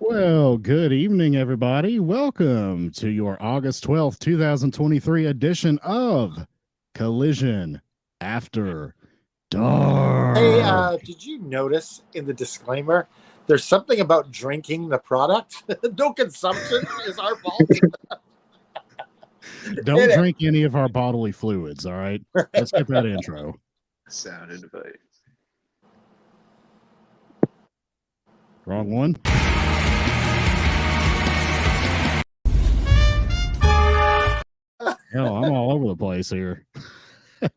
Well, good evening, everybody. Welcome to your August 12th, 2023 edition of Collision After Hey, Dark. did you notice in the disclaimer there's something about drinking the product? No consumption is our fault. Don't drink any of our bodily fluids, all right? Let's get that intro. Sound advice. Wrong one. Hell, I'm all over the place here.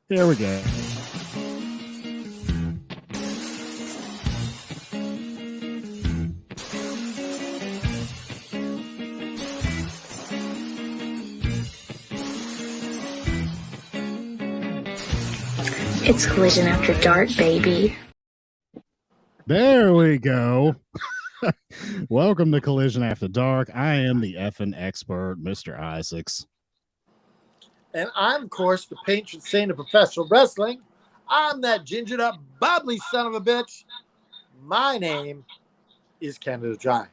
There we go. It's Collision After Dark, baby. There we go. Welcome to Collision After Dark. I am the effing expert, Mr. Isaacs. And I'm, of course, the patron saint of professional wrestling. I'm that gingered up, bubbly son of a bitch. My name is Canada Dry.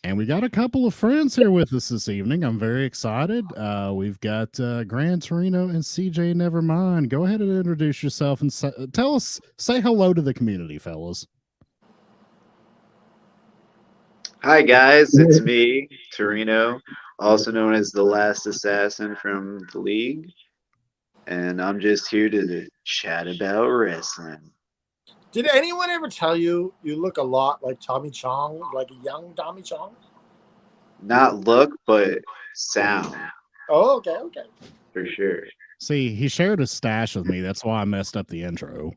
And we got a couple of friends here with us this evening. I'm very excited. We've got Gran Torino and CJ Nevermind. Go ahead and introduce yourself and say hello to the community, fellas. Hi guys, it's me, Torino, also known as the last assassin from the league. And I'm just here to chat about wrestling. Did anyone ever tell you you look a lot like Tommy Chong, like a young Tommy Chong? Not look, but sound. Oh, okay. For sure. See, he shared his stash with me. That's why I messed up the intro.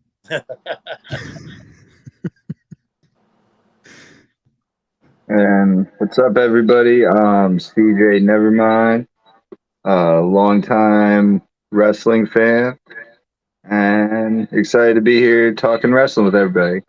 And what's up, everybody? CJ Nevermind, longtime wrestling fan, and excited to be here talking wrestling with everybody.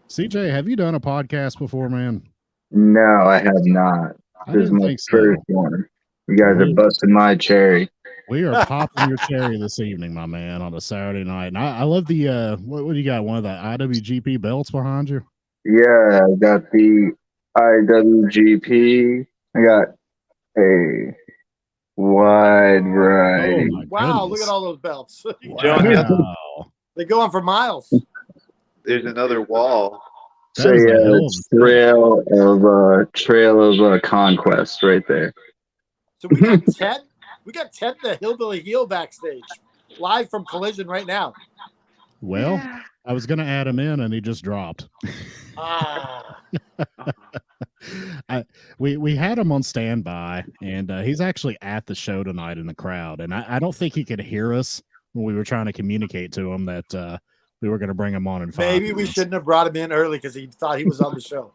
CJ, have you done a podcast before, man? No, I have not. This is my first one. You guys are busting my cherry. We are popping your cherry this evening, my man, on a Saturday night. And I love the what do you got? One of the IWGP belts behind you? Yeah, I got the IWGP. I got a wide variety. Oh, wow, look at all those belts. Wow. They go on for miles. There's another wall. So yeah, trail of conquest right there. So we got Ted. We got Ted the Hillbilly Heel backstage, live from Collision right now. Well, I was going to add him in, and he just dropped. We had him on standby, and he's actually at the show tonight in the crowd. And I don't think he could hear us when we were trying to communicate to him that we were going to bring him on in 5 Maybe minutes. we shouldn't have brought him in early because he thought he was on the show.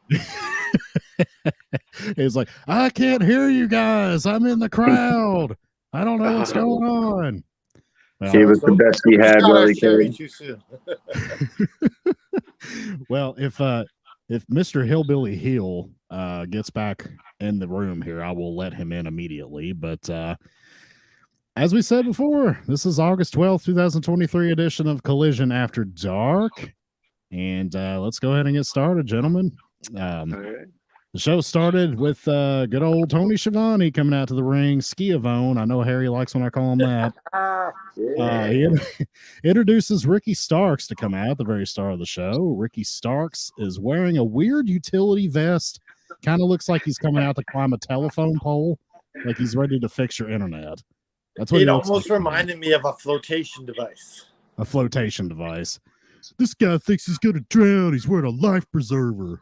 He's like, I can't hear you guys. I'm in the crowd. I don't know what's going on. Well, he was the best he had, really cherry too soon. Well, if Mr. Hillbilly Heel gets back in the room here, I will let him in immediately. But as we said before, this is August 12th, 2023 edition of Collision After Dark. And let's go ahead and get started, gentlemen. All right. The show started with good old Tony Schiavone coming out to the ring, Schiavone. I know Harry likes when I call him that. He introduces Ricky Starks to come out at the very start of the show. Ricky Starks is wearing a weird utility vest. Kind of looks like he's coming out to climb a telephone pole, like he's ready to fix your internet. That's what it almost reminded me of a flotation device. A flotation device. This guy thinks he's going to drown. He's wearing a life preserver.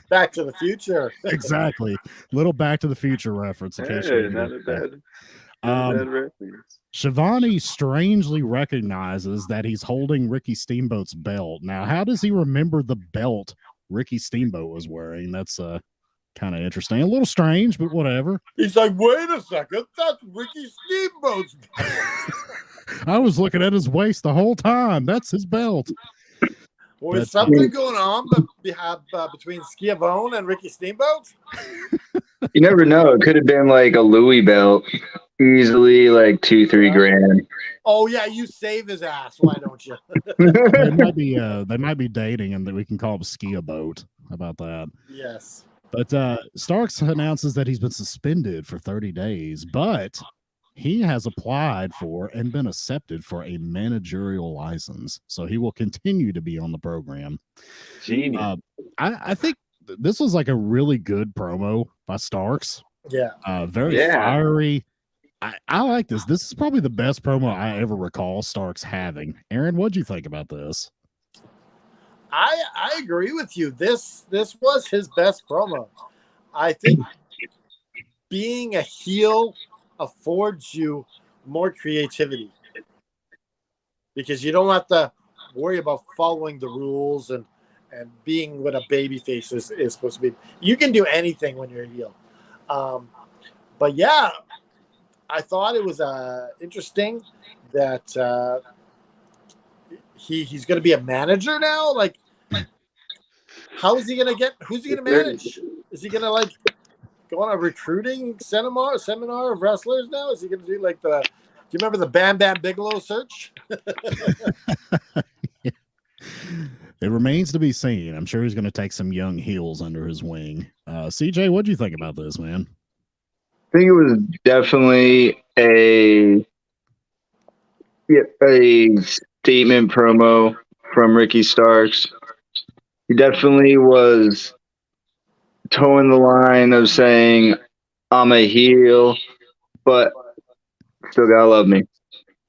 Back to the Future. Exactly. Little Back to the Future reference. Not a bad reference. Schiavone strangely recognizes that he's holding Ricky Steamboat's belt. Now, how does he remember the belt Ricky Steamboat was wearing? That's kind of interesting. A little strange, but whatever. He's like, wait a second. That's Ricky Steamboat's belt. I was looking at his waist the whole time. That's his belt. Was something going on between Schiavone and Ricky Steamboat? You never know. It could have been like a Louis belt. Easily like $2-3 grand. Oh yeah, you save his ass. Why don't you? They might be dating, and that we can call him Ski a Boat. How about that? Yes. But Starks announces that he's been suspended for 30 days, but he has applied for and been accepted for a managerial license. So he will continue to be on the program. Genius. I think this was like a really good promo by Starks. Yeah. Very fiery. I like this. This is probably the best promo I ever recall Starks having. Aaron, what'd you think about this? I agree with you. This was his best promo. I think being a heel affords you more creativity because you don't have to worry about following the rules and being what a baby face is supposed to be. You can do anything when you're a heel. But yeah, I thought it was interesting that he's going to be a manager now. Like, how is he going to get? Who's he going to manage? Is he going to like go on a recruiting seminar of wrestlers now? Is he going to do like the? Do you remember the Bam Bam Bigelow search? It remains to be seen. I'm sure he's going to take some young heels under his wing. CJ, what do you think about this, man? I think it was definitely a statement promo from Ricky Starks. He definitely was towing the line of saying, I'm a heel, but still gotta love me.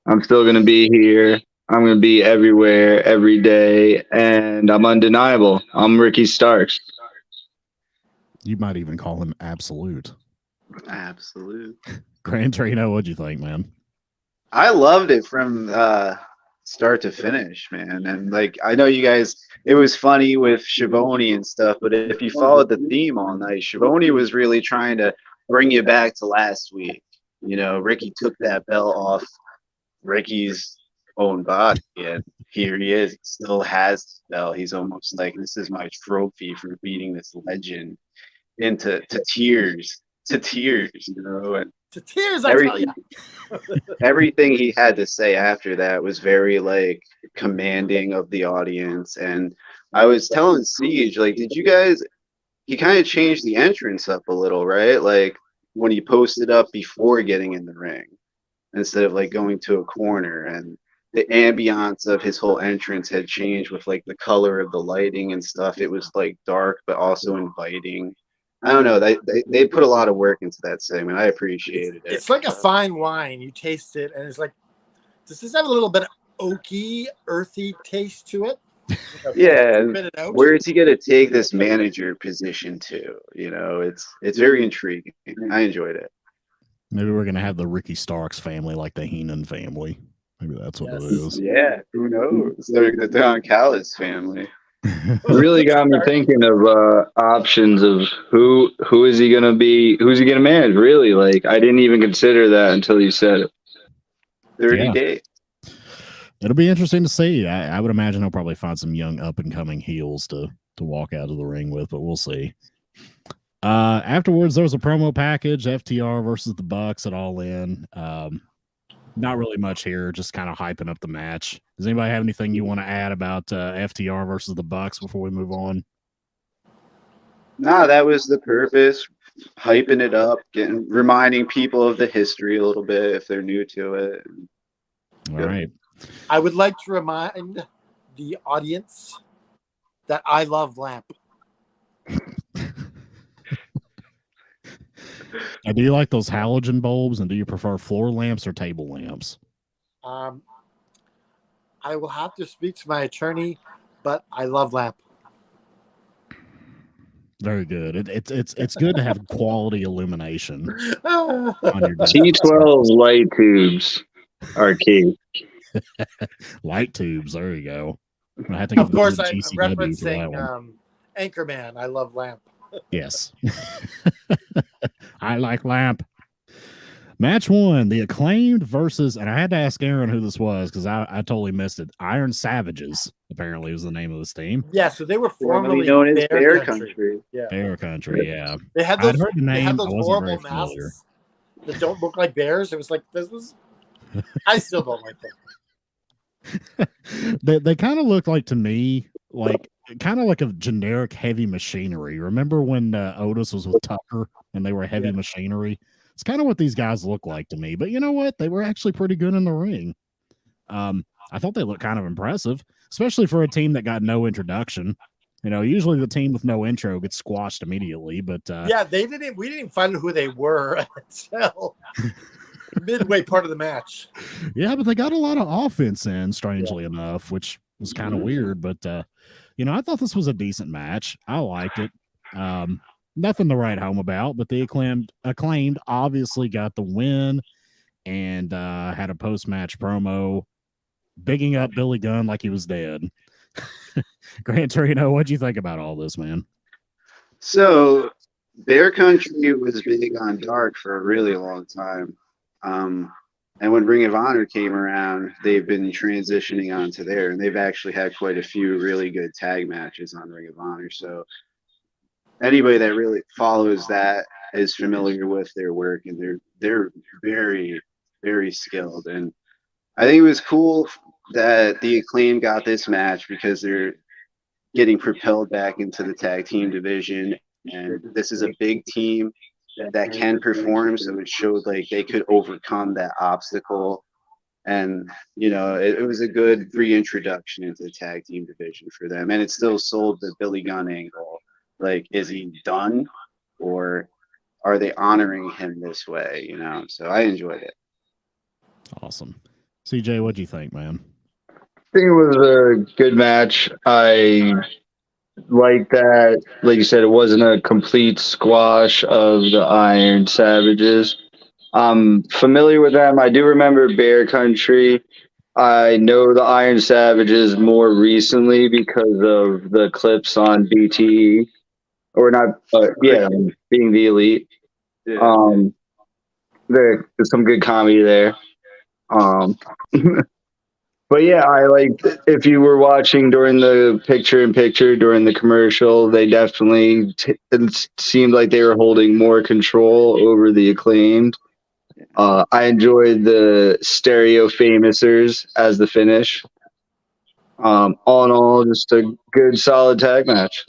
I'm still gonna be here. I'm gonna be everywhere, every day, and I'm undeniable. I'm Ricky Starks. You might even call him absolute. Absolute. Gran Torino, what'd you think, man? I loved it from start to finish, man. And like, I know you guys, it was funny with Schiavone and stuff, but if you followed the theme all night, Schiavone was really trying to bring you back to last week. You know, Ricky took that belt off Ricky's own body, and here he is. He still has the belt. He's almost like, this is my trophy for beating this legend into tears. To tears, you know, and to tears, I tell you. Everything he had to say after that was very like commanding of the audience. And I was telling Siege, like, did you guys? He kind of changed the entrance up a little, right? Like when he posted up before getting in the ring, instead of like going to a corner, and the ambiance of his whole entrance had changed with like the color of the lighting and stuff. It was like dark but also inviting. I don't know. They put a lot of work into that segment. I appreciated it. It's like a fine wine. You taste it, and it's like, does this have a little bit of oaky, earthy taste to it? Yeah. Where is he going to take this manager position to? You know, it's very intriguing. I enjoyed it. Maybe we're going to have the Ricky Starks family, like the Heenan family. Maybe that's what it is. Yeah. Who knows? The Don Callis family. Really got me thinking of options of who is he gonna be, who's he gonna manage. Really, like I didn't even consider that until you said it. 30 days. It'll be interesting to see. I would imagine he'll probably find some young up and coming heels to walk out of the ring with, but we'll see. Afterwards, there was a promo package, FTR versus the Bucks at All In. Not really much here, just kind of hyping up the match. Does anybody have anything you want to add about FTR versus the Bucks before we move on? No, that was the purpose. Hyping it up, reminding people of the history a little bit if they're new to it. All right. I would like to remind the audience that I love lamp. Now, do you like those halogen bulbs, and do you prefer floor lamps or table lamps? I will have to speak to my attorney, but I love lamp. Very good. It's good to have quality illumination on your T12 light tubes are key. Light tubes. There you go. Of course, I'm referencing Anchorman. I love lamp. Yes. I like lamp. Match 1, the Acclaimed versus, and I had to ask Aaron who this was because I totally missed it. Iron Savages, apparently, was the name of this team. Yeah, so they were formerly known as Bear Country. Yeah. Bear Country, yeah. They had those, I'd heard the name. they had those I wasn't horrible very familiar. masks that don't look like bears. It was like, this was, I still don't like them. They kind of look like, to me, like kind of like a generic heavy machinery. Remember when Otis was with Tucker and they were heavy machinery? It's kind of what these guys look like to me. But you know what? They were actually pretty good in the ring. I thought they looked kind of impressive, especially for a team that got no introduction. You know, usually the team with no intro gets squashed immediately, but we didn't find who they were until midway part of the match. Yeah, but they got a lot of offense in, strangely enough, which was kind of weird. But you know, I thought this was a decent match. I liked it. Nothing to write home about, but the acclaimed obviously got the win and had a post-match promo bigging up Billy Gunn like he was dead. Grant Torino, what'd you think about all this, man? So Bear Country was big on dark for a really long time. And when Ring of Honor came around, they've been transitioning onto there, and they've actually had quite a few really good tag matches on Ring of Honor. So anybody that really follows that is familiar with their work, and they're very, very skilled. And I think it was cool that the Acclaim got this match because they're getting propelled back into the tag team division, and this is a big team that can perform, so it showed like they could overcome that obstacle. And you know, it was a good reintroduction into the tag team division for them, and it still sold the Billy Gunn angle. Like, is he done, or are they honoring him this way? You know, so I enjoyed it. Awesome. CJ, what'd you think, man? I think it was a good match. I like that, like you said, it wasn't a complete squash of the Iron Savages. I'm familiar with them. I do remember Bear Country. I know the Iron Savages more recently because of the clips on BTE, or not, being the Elite. There's some good comedy there. But yeah, I like, if you were watching during the picture-in-picture during the commercial, they definitely it seemed like they were holding more control over the Acclaimed. I enjoyed the Stereo Famousers as the finish. All in all, just a good, solid tag match.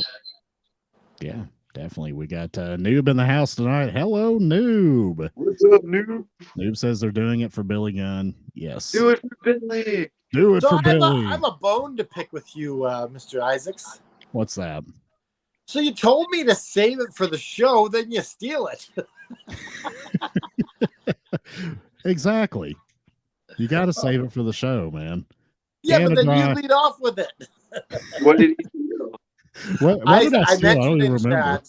Yeah, definitely. We got Noob in the house tonight. Hello, Noob. What's up, Noob? Noob says they're doing it for Billy Gunn. Yes. Do it for Billy. Do it for Billy. I have a bone to pick with you, Mr. Isaacs. What's that? So you told me to save it for the show, then you steal it. Exactly. You got to save it for the show, man. Yeah, but then you lead off with it. What did he do? What did I steal? I don't even remember.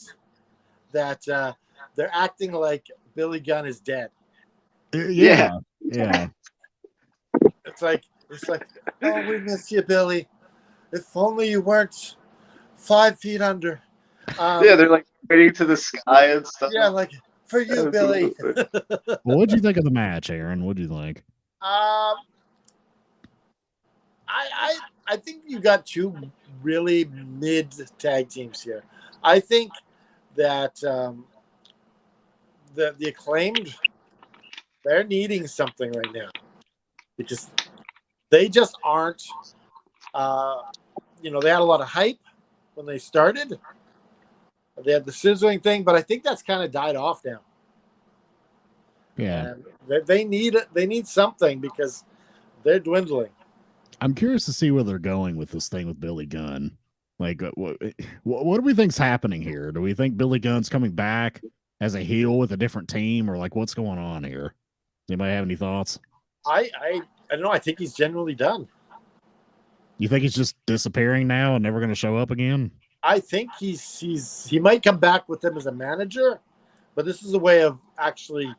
That they're acting like Billy Gunn is dead. Yeah. It's like, oh, we miss you, Billy. If only you weren't 5 feet under. They're like pointing to the sky and stuff. Yeah, like, for you, Billy. Well, what'd you think of the match, Aaron? What'd you think? I think you got two really mid tag teams here. I think that the Acclaimed, they're needing something right now because they just aren't. They had a lot of hype when they started. They had the sizzling thing, but I think that's kind of died off now. Yeah, and they need something because they're dwindling. I'm curious to see where they're going with this thing with Billy Gunn. Like, what do we think's happening here? Do we think Billy Gunn's coming back as a heel with a different team, or like what's going on here? Does anybody have any thoughts? I don't know. I think he's generally done. You think he's just disappearing now and never going to show up again? I think he might come back with them as a manager, but this is a way of actually,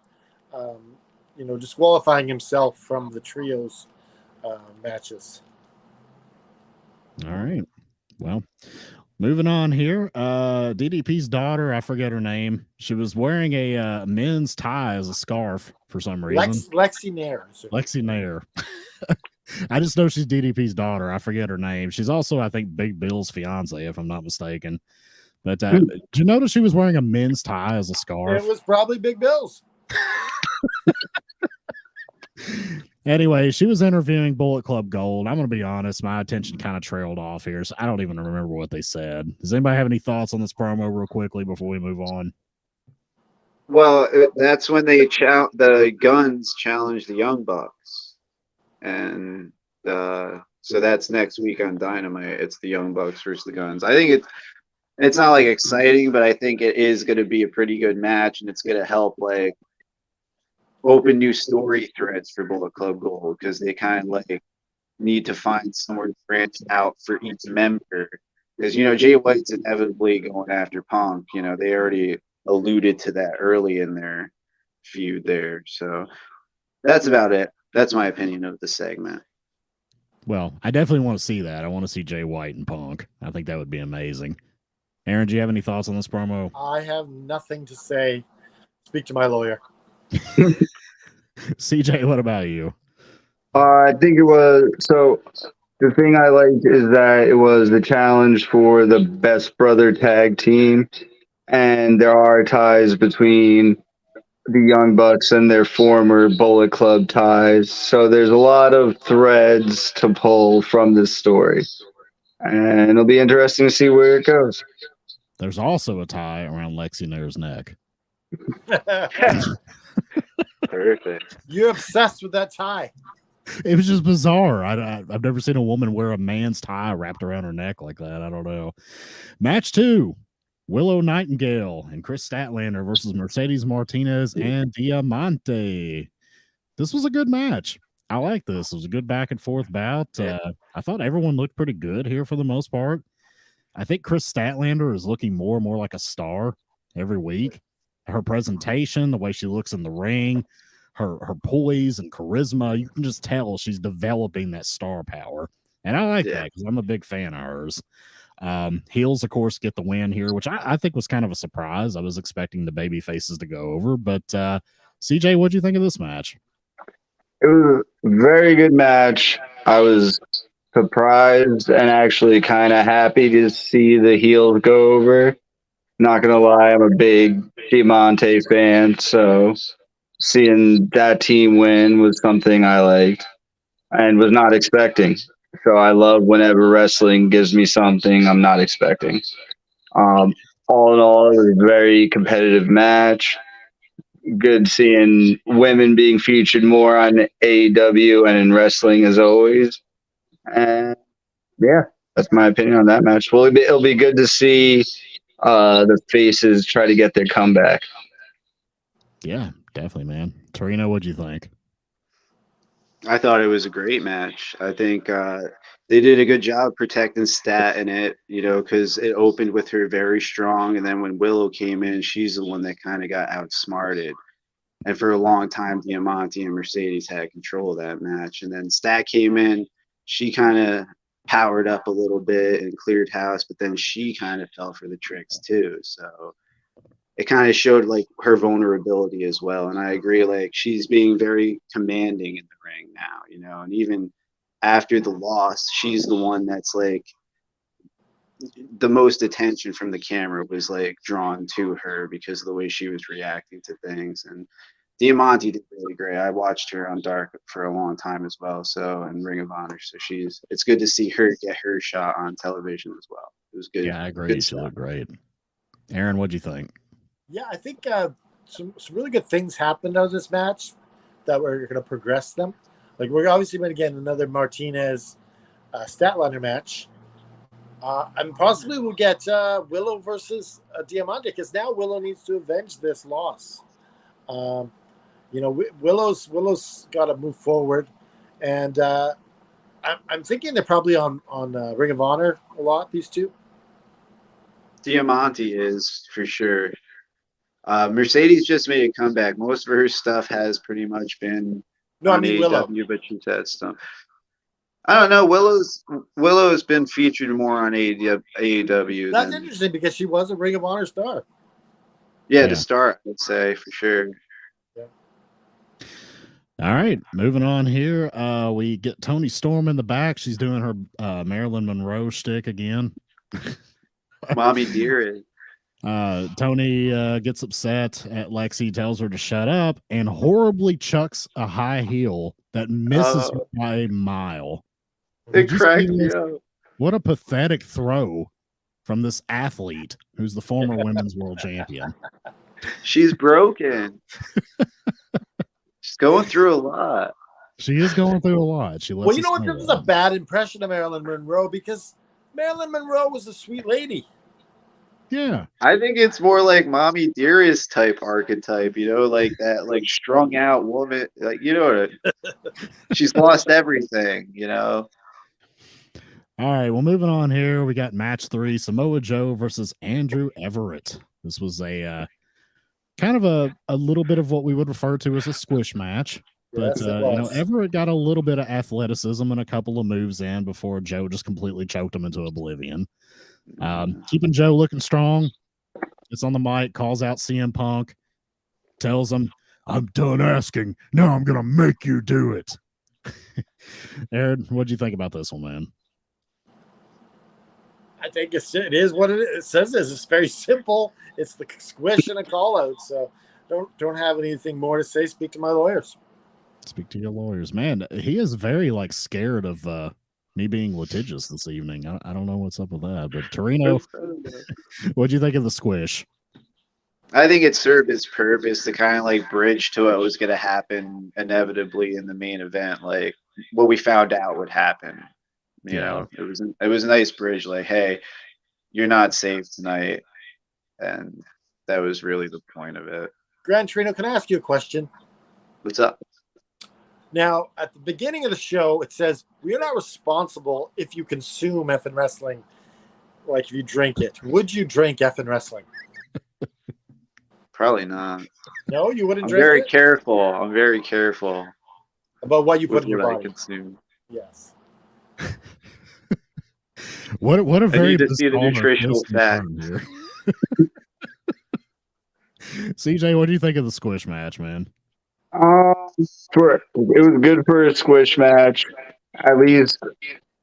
disqualifying himself from the trios matches. All right. Well, moving on here. DDP's daughter, I forget her name. She was wearing a men's tie as a scarf for some reason. Lexi Nair. Lexi Nair. I just know she's DDP's daughter. I forget her name. She's also, I think, Big Bill's fiance, if I'm not mistaken. But did you notice she was wearing a men's tie as a scarf? It was probably Big Bill's. Anyway, she was interviewing Bullet Club Gold. I'm going to be honest, my attention kind of trailed off here, so I don't even remember what they said. Does anybody have any thoughts on this promo real quickly before we move on? Well, that's when the Guns challenge the Young Bucks, and so that's next week on Dynamite. It's the Young Bucks versus the Guns. I think it's not like exciting, but I think it is going to be a pretty good match, and it's going to help like open new story threads for Bullet Club Gold because they kind of like need to find somewhere to branch out for each member. Because Jay White's inevitably going after Punk. They already alluded to that early in their feud there. So that's about it. That's my opinion of the segment. Well, I definitely want to see that. I want to see Jay White and Punk. I think that would be amazing. Aaron, do you have any thoughts on this promo? I have nothing to say. Speak to my lawyer. CJ, what about you? I think it was so. The thing I liked is that it was the challenge for the Best Brother Tag Team, and there are ties between the Young Bucks and their former Bullet Club ties. So there's a lot of threads to pull from this story, and it'll be interesting to see where it goes. There's also a tie around Lexi Nair's neck. Perfect. You're obsessed with that tie. It was just bizarre. I've never seen a woman wear a man's tie wrapped around her neck like that. I don't know. Match 2, Willow Nightingale and Chris Statlander versus Mercedes Martinez and Diamante. This was a good match. I like this. It was a good back and forth bout. I thought everyone looked pretty good here for the most part. I think Chris Statlander is looking more and more like a star every week. Her presentation, the way she looks in the ring, her poise and charisma, you can just tell she's developing that star power. And I like that because I'm a big fan of hers. Heels, of course, get the win here, which I think was kind of a surprise. I was expecting the baby faces to go over. But CJ, what'd you think of this match? It was a very good match. I was surprised and actually kind of happy to see the heels go over. Not gonna lie, I'm a big Diamante fan, so seeing that team win was something I liked and was not expecting. So I love whenever wrestling gives me something I'm not expecting. All in all, it was a very competitive match. Good seeing women being featured more on AEW and in wrestling as always. And yeah, that's my opinion on that match. Well, it'll be good to see the faces try to get their comeback. Yeah, definitely, man. Torino, what'd you think? I thought it was a great match. I think they did a good job protecting Stat in it, because it opened with her very strong. And then when Willow came in, she's the one that kind of got outsmarted. And for a long time, Diamante and Mercedes had control of that match. And then Stat came in, she kind of powered up a little bit and cleared house, but then she kind of fell for the tricks too. So it kind of showed like her vulnerability as well. And I agree, like she's being very commanding in the ring now, and even after the loss, she's the one that's like the most attention from the camera was like drawn to her because of the way she was reacting to things. And Diamante did really great. I watched her on Dark for a long time as well, and Ring of Honor. So it's good to see her get her shot on television as well. It was good. Yeah, I agree. She looked great. Aaron, what'd you think? Yeah, I think some really good things happened out of this match that we're going to progress them. Like we're obviously going to get another Martinez Statlander match. And possibly we'll get Willow versus Diamante because now Willow needs to avenge this loss. Willow's got to move forward, and I'm thinking they're probably on Ring of Honor a lot. These two. Diamante is for sure. Mercedes just made a comeback. Most of her stuff has pretty much been on AEW, but she's had stuff. I don't know. Willow has been featured more on AEW. That's interesting because she was a Ring of Honor star. Yeah, to start, I'd say for sure. All right, moving on here. We get Toni Storm in the back. She's doing her Marilyn Monroe shtick again. Mommy Dearest. Tony gets upset at Lexi, tells her to shut up, and horribly chucks a high heel that misses her by a mile. It cracked me up. What a pathetic throw from this athlete who's the former women's world champion. She's broken. She's going through a lot. She is going through a lot. She lets Well, you know what? This is a bad impression of Marilyn Monroe because Marilyn Monroe was a sweet lady. Yeah. I think it's more like Mommy Dearest type archetype, like that, like strung out woman. Like, she's lost everything, All right. Well, moving on here, we got match 3, Samoa Joe versus Andrew Everett. This was a kind of a little bit of what we would refer to as a squish match. But, Yes, Everett got a little bit of athleticism and a couple of moves in before Joe just completely choked him into oblivion. Keeping Joe looking strong. It's on the mic, calls out CM Punk, tells him, "I'm done asking. Now I'm going to make you do it." Aaron, what'd you think about this one, man? I think it is what it says. It's very simple. It's the squish and a call out. So don't have anything more to say. Speak to my lawyers. Speak to your lawyers, man. He is very scared of me being litigious this evening. I don't know what's up with that, but Torino, what'd you think of the squish? I think it served its purpose to kind of bridge to what was going to happen inevitably in the main event, like what we found out would happen. You know, it was a nice bridge. Like, hey, you're not safe tonight, and that was really the point of it. Gran Torino, can I ask you a question? What's up? Now, at the beginning of the show, it says, we are not responsible if you consume effing wrestling, like if you drink it. Would you drink effing wrestling? Probably not. No, you wouldn't I'm drink very it? careful. I'm very careful about what you put with in your what I body. consume. Yes. What a very I need to see the nutritional facts. here. CJ, what do you think of the squish match, man? It was good for a squish match. At least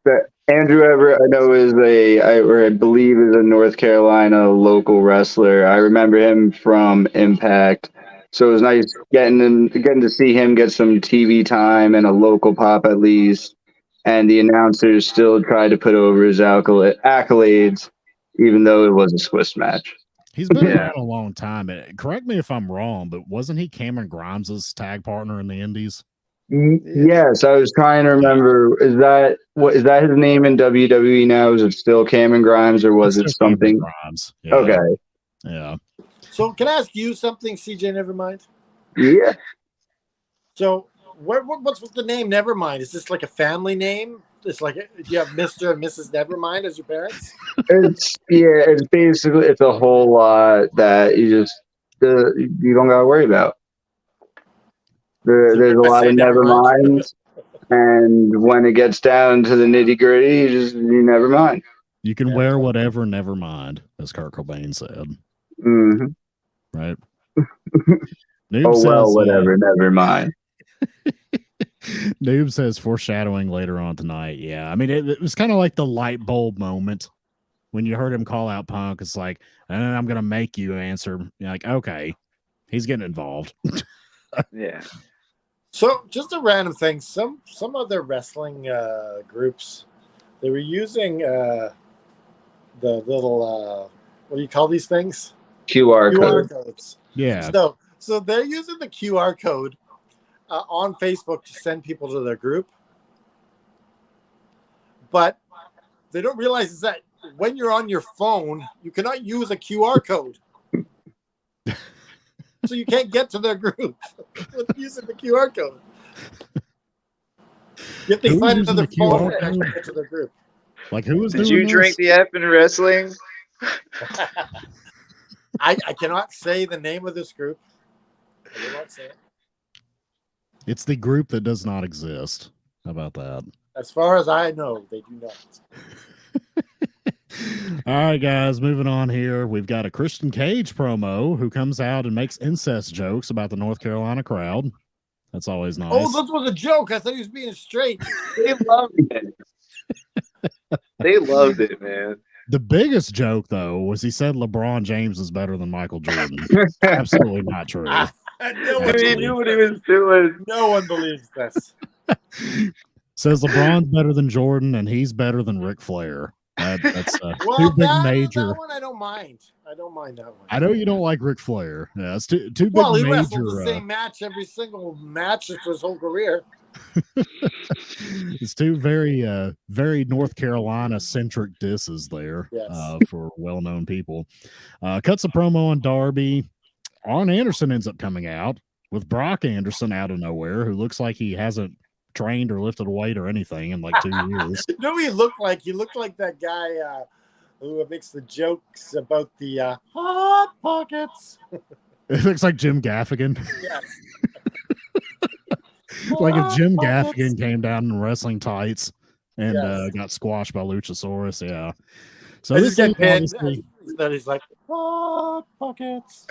that Andrew Everett, I know, I believe is a North Carolina local wrestler. I remember him from Impact, so it was nice getting to see him get some TV time and a local pop at least. And the announcers still tried to put over his accolades, even though it was a squish match. He's been around a long time. Correct me if I'm wrong, but wasn't he Cameron Grimes' tag partner in the Indies? Yes, I was trying to remember. Is that his name in WWE now? Is it still Cameron Grimes, or was it something? Grimes. Yeah. Okay. Yeah. So can I ask you something, CJ? Nevermind. Yeah. So what's with the name Nevermind? Is this like a family name? It's like, do you have Mr. and Mrs. Nevermind as your parents? It's basically a whole lot that you don't gotta worry about. There's a lot of neverminds, and when it gets down to the nitty gritty, you never mind. You can wear whatever, never mind, as Kurt Cobain said. Mm-hmm. Right. Whatever, never mind. Noob says foreshadowing later on tonight. Yeah, I mean, it was kind of like the light bulb moment when you heard him call out Punk. It's like, and I'm gonna make you answer. You're like, okay, he's getting involved. Yeah. So just a random thing. Some other wrestling groups, they were using the little what do you call these things? QR codes. Yeah. So they're using the QR code on Facebook to send people to their group, but they don't realize is that when you're on your phone, you cannot use a QR code. So you can't get to their group with using the QR code. You have to find another phone to actually get to their group. Like, who was Did doing you drink the effing wrestling? I cannot say the name of this group. I will not say it. It's the group that does not exist. How about that? As far as I know, they do not. All right, guys, moving on here. We've got a Christian Cage promo who comes out and makes incest jokes about the North Carolina crowd. That's always nice. Oh, this was a joke. I thought he was being straight. They loved it. They loved it, man. The biggest joke, though, was he said LeBron James is better than Michael Jordan. Absolutely not true. No one He Absolutely. knew what he was doing. No one believes this. Says LeBron's better than Jordan, and he's better than Ric Flair. That's Well, two big that major. one I don't mind. I don't mind that one. I know you don't like Ric Flair. Yeah, it's two big Well, he major. wrestled the same match every single match for his whole career. It's two very North Carolina centric disses there. Yes. For well-known people. Cuts a promo on Darby. Arn Anderson ends up coming out with Brock Anderson out of nowhere, who looks like he hasn't trained or lifted a weight or anything in like 2 years. You know what he looked like? He looked like that guy who makes the jokes about the hot pockets. It looks like Jim Gaffigan. Yes. Like if Jim Hot Gaffigan pockets. came down in wrestling tights and Yes. got squashed by Luchasaurus. Yeah. So I this just thing get pinned. obviously, That he's like hot pockets.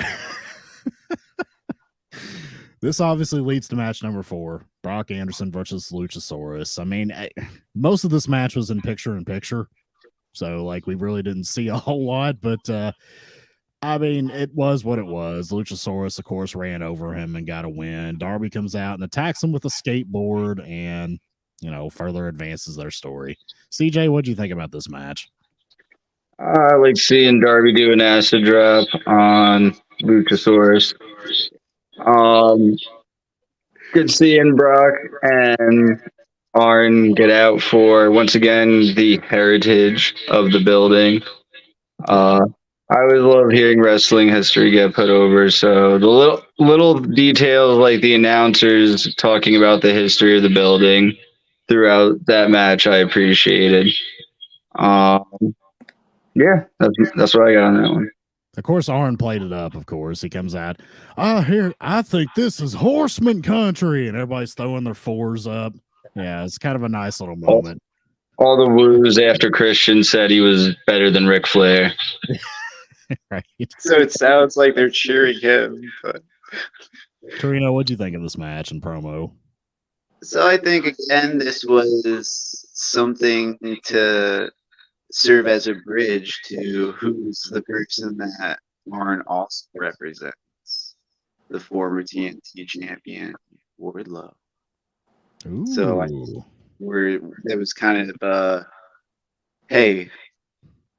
this obviously leads to match number 4, Brock Anderson versus Luchasaurus. I mean, most of this match was in picture, so like we really didn't see a whole lot, but I mean, it was what it was. Luchasaurus, of course, ran over him and got a win. Darby comes out and attacks him with a skateboard and, further advances their story. CJ, what do you think about this match? I like seeing Darby do an acid drop on Luchasaurus. Good seeing Brock and Arn get out for, once again, the heritage of the building. I always love hearing wrestling history get put over. So the little details, like the announcers talking about the history of the building throughout that match, I appreciated. Yeah, that's what I got on that one. Of course, Arn played it up. Of course, he comes out. I think this is Horseman country, and everybody's throwing their fours up. Yeah, it's kind of a nice little moment. All the woos after Christian said he was better than Ric Flair. Right. So it sounds like they're cheering him. But Torino, what'd you think of this match and promo? so I think again this was something to serve as a bridge to who's the person that Arn also represents, the former TNT champion Wardlow. Ooh. So it was kind of hey,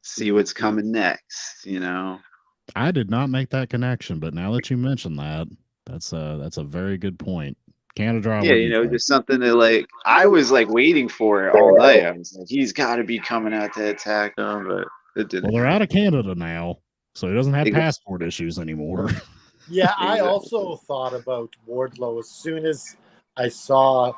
see what's coming next, I did not make that connection, but now that you mention that, that's a very good point. Canada Dry. Yeah, just something that I was waiting for it all night. I was like, he's got to be coming out to attack them, but it didn't. Well, they're out of Canada now, so he doesn't have passport issues anymore. Yeah, I also thought about Wardlow as soon as I saw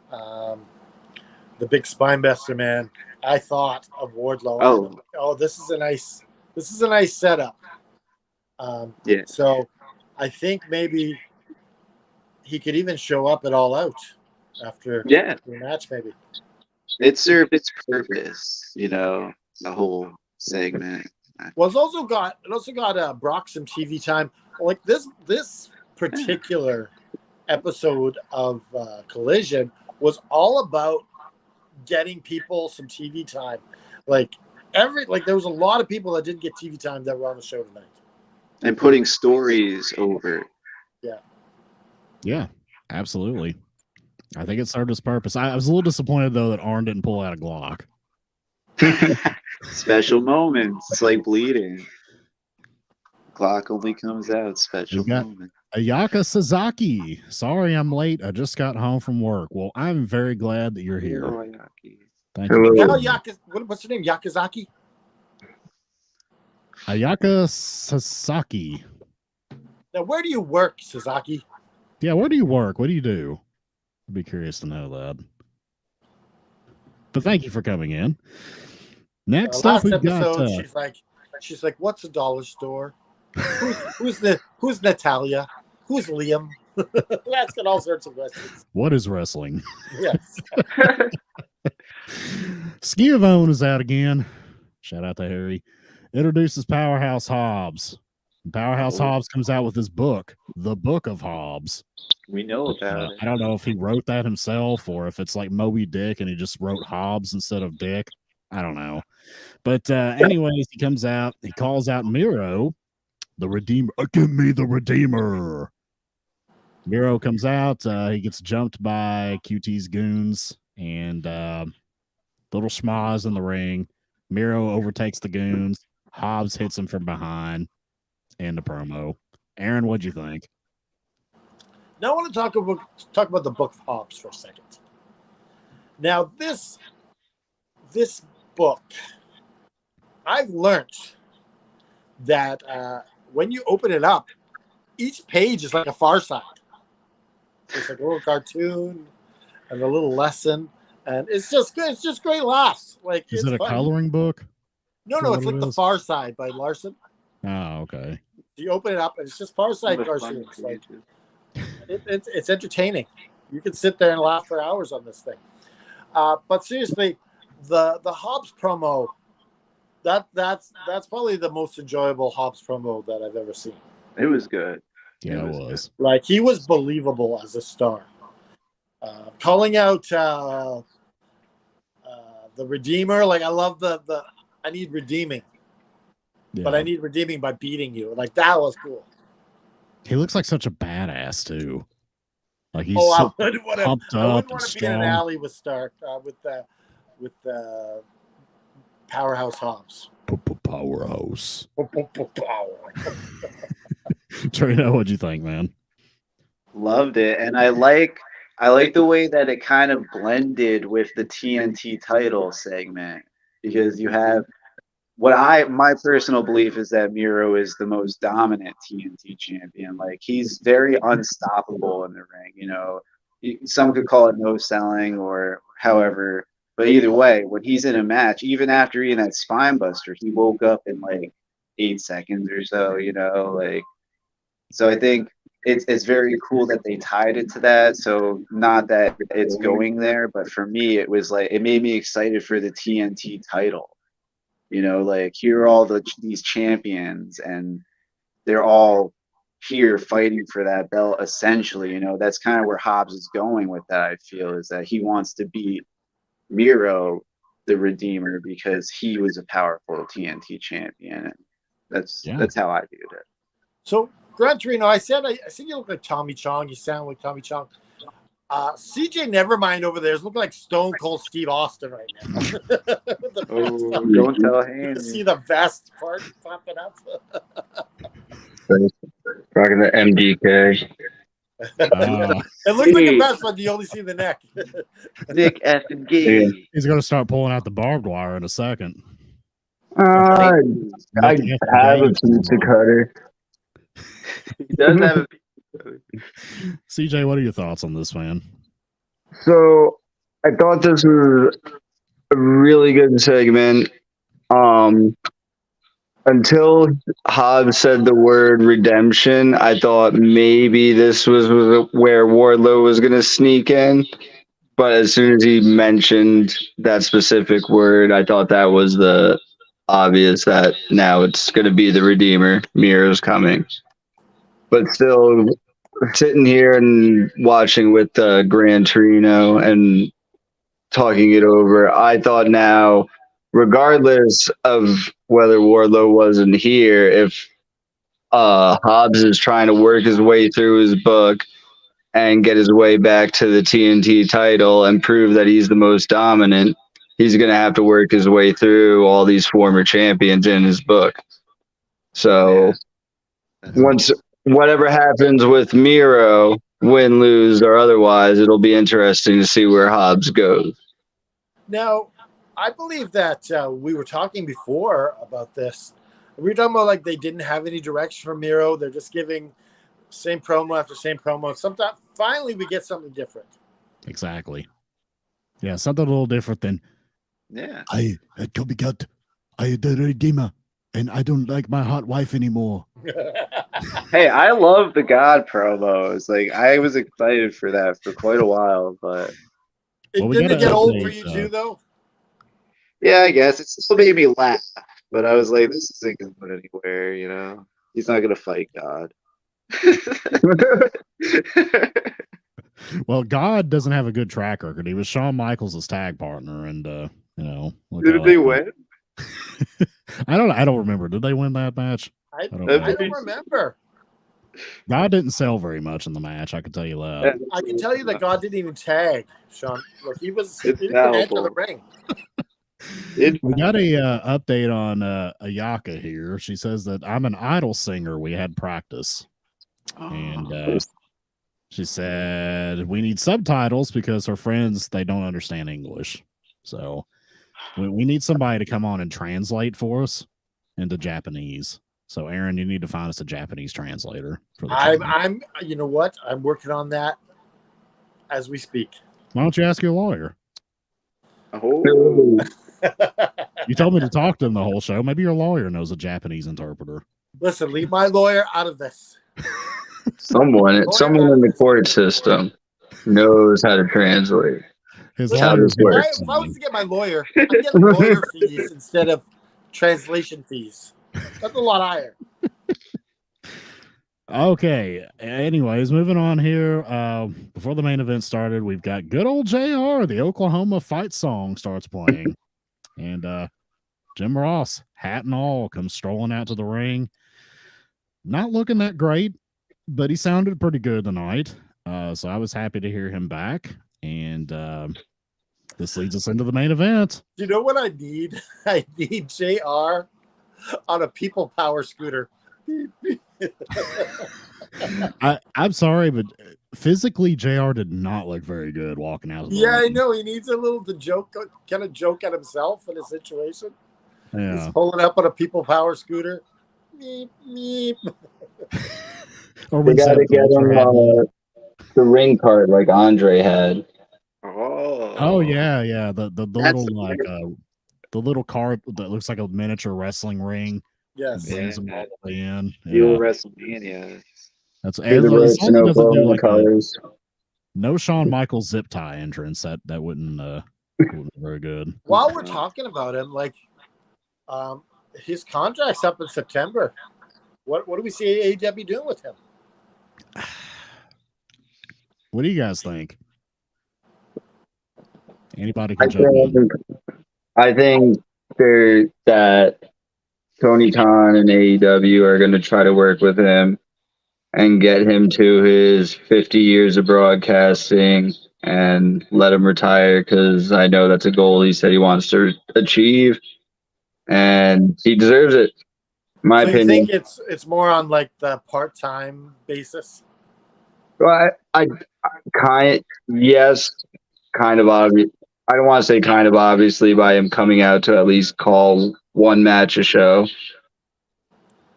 the big Spinebuster man. I thought of Wardlow. Oh, this is a nice setup. Yeah. So I think maybe he could even show up at All Out after the match. Maybe it served its purpose. The whole segment. Well, it also got Brock some TV time. Like this particular episode of Collision was all about getting people some TV time. There was a lot of people that didn't get TV time that were on the show tonight. And putting stories over. Yeah, absolutely. I think it served its purpose. I was a little disappointed though that Arn didn't pull out a Glock. Special moments. It's like bleeding. Glock only comes out special moment. Ayaka Sasaki. Sorry I'm late. I just got home from work. Well, I'm very glad that you're here. Hello, Thank you. Now, what's her name? Yakazaki? Ayaka Sasaki. Now, where do you work, Sasaki? Yeah, where do you work? What do you do? I'd be curious to know that. But thank you for coming in. Next up, we've got. She's like, what's a dollar store? Who's Natalia? Who's Liam? Asking all sorts of questions. What is wrestling? Yes. Skiavone is out again. Shout out to Harry. Introduces Powerhouse Hobbs. Powerhouse Hobbs comes out with his book, The Book of Hobbs. We know about it. I don't know if he wrote that himself or if it's like Moby Dick and he just wrote Hobbs instead of Dick. I don't know. But anyways, he comes out. He calls out Miro, the Redeemer. Give me the Redeemer. Miro comes out. He gets jumped by QT's goons and little schmaz in the ring. Miro overtakes the goons. Hobbs hits him from behind. End the promo. Aaron, what'd you think? Now I want to talk about the Book of Hobbs for a second. Now this book, I've learned that when you open it up, each page is like a Far Side. It's like a little cartoon and a little lesson, and it's just good. It's just great laughs. Like, Is it's it a fun. coloring book? No, it's like The Far Side by Larson. Oh, okay. You open it up, and it's just Far Side cartoons. Like, it's entertaining. You can sit there and laugh for hours on this thing. But seriously, the Hobbs promo, that's probably the most enjoyable Hobbs promo that I've ever seen. It was good. Yeah, it was. Like, he was believable as a star. Calling out the Redeemer, like, I love the I need redeeming, but I need redeeming by beating you. Like, that was cool. He looks like such a badass too. Like, he's I so wouldn't want pumped to up and be in an strong. alley with Stark with the Powerhouse Hobbs. Powerhouse. Trina, what'd you think, man? Loved it, and I like the way that it kind of blended with the TNT title segment, because you have my personal belief is that Miro is the most dominant TNT champion. Like, he's very unstoppable in the ring. You know, some could call it no selling or however, but either way, when he's in a match, even after eating that spine buster, he woke up in like 8 seconds or so. You know, like, so I think it's very cool that they tied it to that. So not that it's going there, but for me, it was like, it made me excited for the TNT title. You know, like, here are all these champions, and they're all here fighting for that belt. Essentially, you know, that's kind of where Hobbs is going with that. I feel is that he wants to beat Miro, the Redeemer, because he was a powerful TNT champion, and that's how I viewed it. So, Gran Torino, I said you look like Tommy Chong. You sound like Tommy Chong. CJ Nevermind over there is looking like Stone Cold Steve Austin right now. Don't tell him. You can see the vest part popping up. Rocking the MDK. It looks like a vest, but you only see the neck. Nick F and G. He's going to start pulling out the barbed wire in a second. I have a pizza cutter. He does have a CJ, what are your thoughts on this, man? So I thought this was a really good segment. Until Hobbs said the word redemption, I thought maybe this was where Wardlow was going to sneak in. But as soon as he mentioned that specific word, I thought that was the obvious that now it's going to be the Redeemer. Miro's coming. But still, sitting here and watching with Gran Torino and talking it over, I thought now, regardless of whether Wardlow wasn't here, if Hobbs is trying to work his way through his book and get his way back to the TNT title and prove that he's the most dominant, he's going to have to work his way through all these former champions in his book. So once whatever happens with Miro, win, lose, or otherwise, it'll be interesting to see where Hobbs goes. Now, I believe that we were talking before about this. We were talking about, like, they didn't have any direction from Miro. They're just giving same promo after same promo. Sometimes, finally, we get something different. Exactly. Yeah, something a little different than, I had copycat. I had the Redeemer, and I don't like my hot wife anymore. Hey, I love the God promos. Like, I was excited for that for quite a while, but Didn't it get old for you too, though? Yeah, I guess it still made me laugh. But I was like, this isn't going anywhere. You know, he's not going to fight God. Well, God doesn't have a good track record. He was Shawn Michaels' tag partner, and Look Did how they that- win? I don't remember. Did they win that match? I don't don't know. remember. God didn't sell very much in the match. I can tell you that. I can tell you that God didn't even tag Sean. Like he It's didn't even enter the palpable. ring. We got a update on Ayaka here. She says that I'm an idol singer. We had practice, and she said we need subtitles because her friends they don't understand English. So we need somebody to come on and translate for us into Japanese. So Aaron, you need to find us a Japanese translator for the channel. I'm you know what? I'm working on that as we speak. Why don't you ask your lawyer? Oh, You told me to talk to him the whole show. Maybe your lawyer knows a Japanese interpreter. Listen, leave my lawyer out of this. Someone in the court system knows how to translate. His Listen, lawyer's this works. if I was to get my lawyer, I'm getting lawyer fees instead of translation fees. That's a lot higher. Okay. Anyways, moving on here. Before the main event started, we've got good old JR. The Oklahoma fight song starts playing. And Jim Ross, hat and all, comes strolling out to the ring. Not looking that great, but he sounded pretty good tonight. So I was happy to hear him back. And this leads us into the main event. You know what I need? I need JR on a people power scooter. I'm sorry, but physically, JR did not look very good walking out of the Yeah, I ring. know. He needs a little to joke, kind of joke at himself in a situation. Yeah. He's pulling up on a people power scooter. Meep, meep. Or They when got to Seth get Walter him had the ring card like Andre had. Oh yeah. The That's little like the little cart that looks like a miniature wrestling ring. Yes. Brings them all the way in. Real Yeah. WrestleMania. That's To the as ropes long and as it doesn't do Oklahoma like a colors. no Shawn Michaels zip tie entrance. That wouldn't be very good. While we're talking about him, like, his contract's up in September. What do we see AEW doing with him? What do you guys think? Anybody can jump in. I think that Tony Khan and AEW are going to try to work with him and get him to his 50 years of broadcasting and let him retire because I know that's a goal he said he wants to achieve, and he deserves it. My So you opinion. think it's more on like the part-time basis? Well, I kind of obvious. I don't want to say kind of obviously by him coming out to at least call one match a show,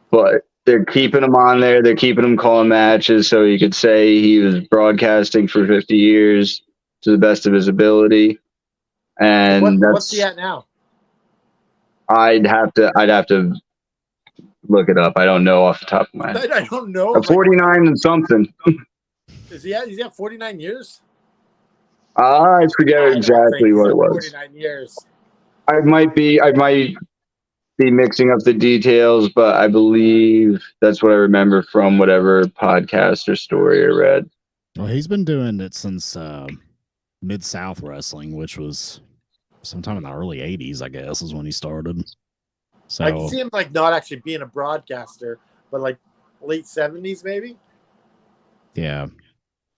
but they're keeping him on there. They're keeping him calling matches so he could say he was broadcasting for 50 years to the best of his ability. And What's he at now? I'd have to look it up. I don't know off the top of my head. I don't know. A 49 and something. Is he at 49 years? I forget I don't exactly think what he's it at was. 49 years. I might be mixing up the details, but I believe that's what I remember from whatever podcast or story I read. Well, he's been doing it since Mid-South Wrestling, which was sometime in the early 80s, I guess, is when he started. So I can see him like not actually being a broadcaster, but like late 70s maybe.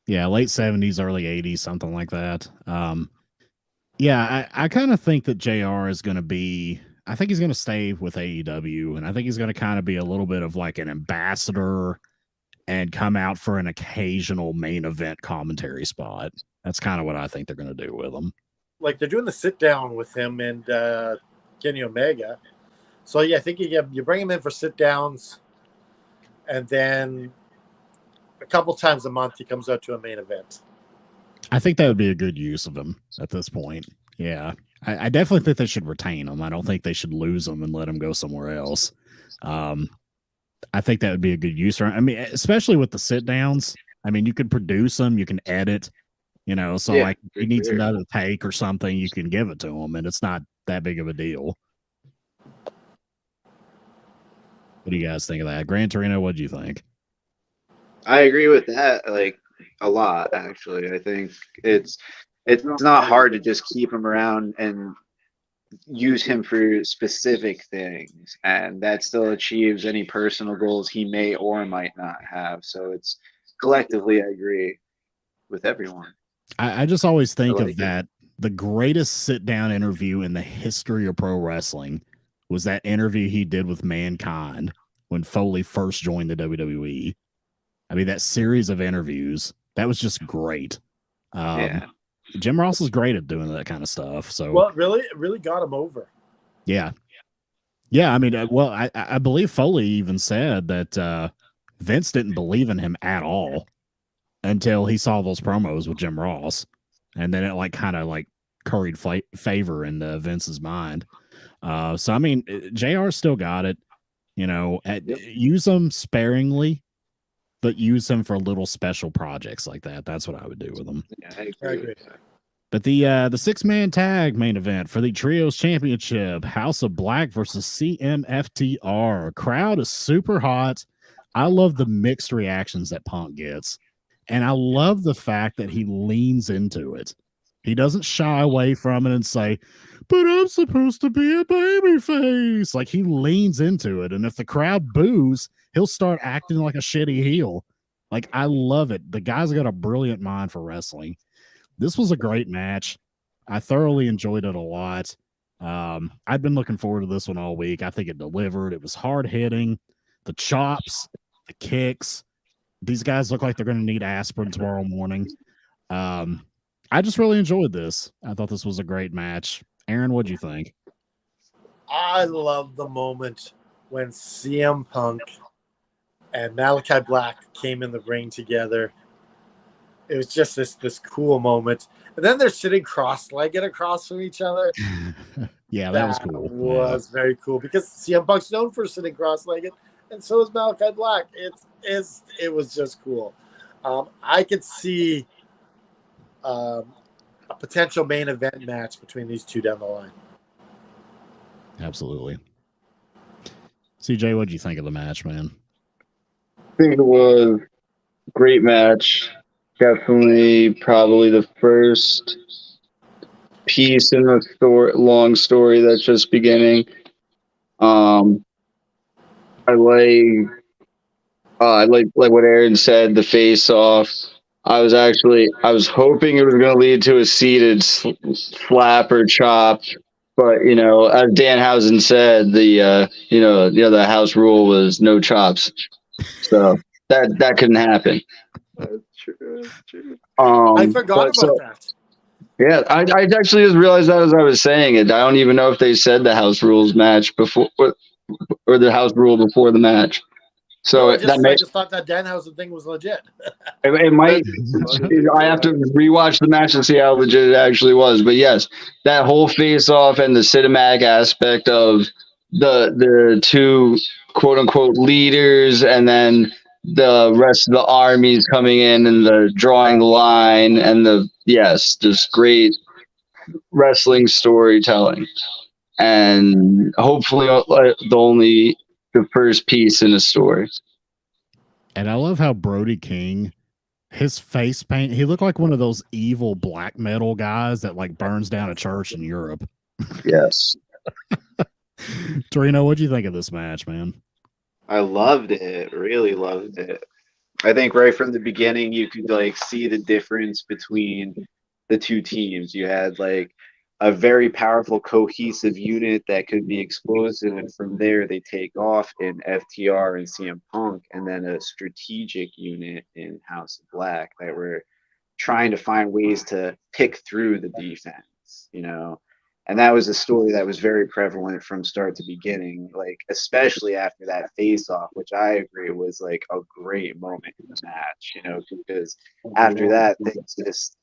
yeah, late 70s, early 80s, something like that. I kind of think that JR is going to be. I think he's going to stay with AEW, and I think he's going to kind of be a little bit of like an ambassador and come out for an occasional main event commentary spot. That's kind of what I think they're going to do with him. Like they're doing the sit down with him and Kenny Omega. So yeah, I think you bring him in for sit downs, and then a couple times a month he comes out to a main event. I think that would be a good use of him at this point. Yeah. I definitely think they should retain him. I don't think they should lose him and let him go somewhere else. I think that would be a good use. I mean, especially with the sit downs. I mean, you could produce them, you can edit, so like he needs another take or something, you can give it to him, and it's not that big of a deal. What do you guys think of that? Gran Torino, what do you think? I agree with that, like a lot, actually. I think it's not hard to just keep him around and use him for specific things, and that still achieves any personal goals he may or might not have. So it's collectively, I agree with everyone. I just always I think like of it. that. The greatest sit down interview in the history of pro wrestling was that interview he did with Mankind when Foley first joined the WWE. I mean, that series of interviews, that was just great. Yeah. Jim Ross is great at doing that kind of stuff. So, Well, it really got him over. yeah. Yeah. I mean, I believe Foley even said that Vince didn't believe in him at all until he saw those promos with Jim Ross. And then it like kind of like curried favor in Vince's mind. So, I mean, JR still got it, you know, use them sparingly, but use them for little special projects like that. That's what I would do with them. Yeah, I I agree. agree. But the 6-man tag main event for the Trios Championship, House of Black versus CMFTR. Crowd is super hot. I love the mixed reactions that Punk gets. And I love the fact that he leans into it. He doesn't shy away from it and say, but I'm supposed to be a baby face. Like he leans into it. And if the crowd boos, he'll start acting like a shitty heel. Like I love it. The guy's got a brilliant mind for wrestling. This was a great match. I thoroughly enjoyed it a lot. I've been looking forward to this one all week. I think it delivered. It was hard hitting. The chops, the kicks. These guys look like they're going to need aspirin tomorrow morning. I just really enjoyed this. I thought this was a great match. Aaron, what'd you think? I love the moment when CM Punk and Malachi Black came in the ring together. It was just this cool moment. And then they're sitting cross-legged across from each other. Yeah, that was cool. Was very cool because CM Punk's known for sitting cross-legged, and so is Malachi Black. It was just cool. I could see a potential main event match between these two down the line. Absolutely. CJ, what do you think of the match, man? I think it was a great match. Definitely, probably the first piece in the long story that's just beginning. I like what Aaron said. The face off. I was hoping it was going to lead to a seated slap or chop, but as Danhausen said, the house rule was no chops, so that couldn't happen. That's true. That's true. I forgot about that. Yeah, I actually just realized that as I was saying it. I don't even know if they said the house rules match before or the house rule before the match. So I just thought that Danhausen thing was legit. It might. I have to rewatch the match and see how legit it actually was. But yes, that whole face-off and the cinematic aspect of the two quote unquote leaders, and then the rest of the armies coming in and the drawing the line, and just great wrestling storytelling, and hopefully the first piece in a story. And I love how Brody King, his face paint, he looked like one of those evil black metal guys that like burns down a church in Europe. Yes. Torino, what'd you think of this match, man? I loved it. Really loved it. I think right from the beginning you could like see the difference between the two teams. You had like a very powerful cohesive unit that could be explosive, and from there they take off in FTR and CM Punk, and then a strategic unit in House of Black that were trying to find ways to pick through the defense, and that was a story that was very prevalent from start to beginning, like especially after that face off, which I agree was like a great moment in the match, because after that things just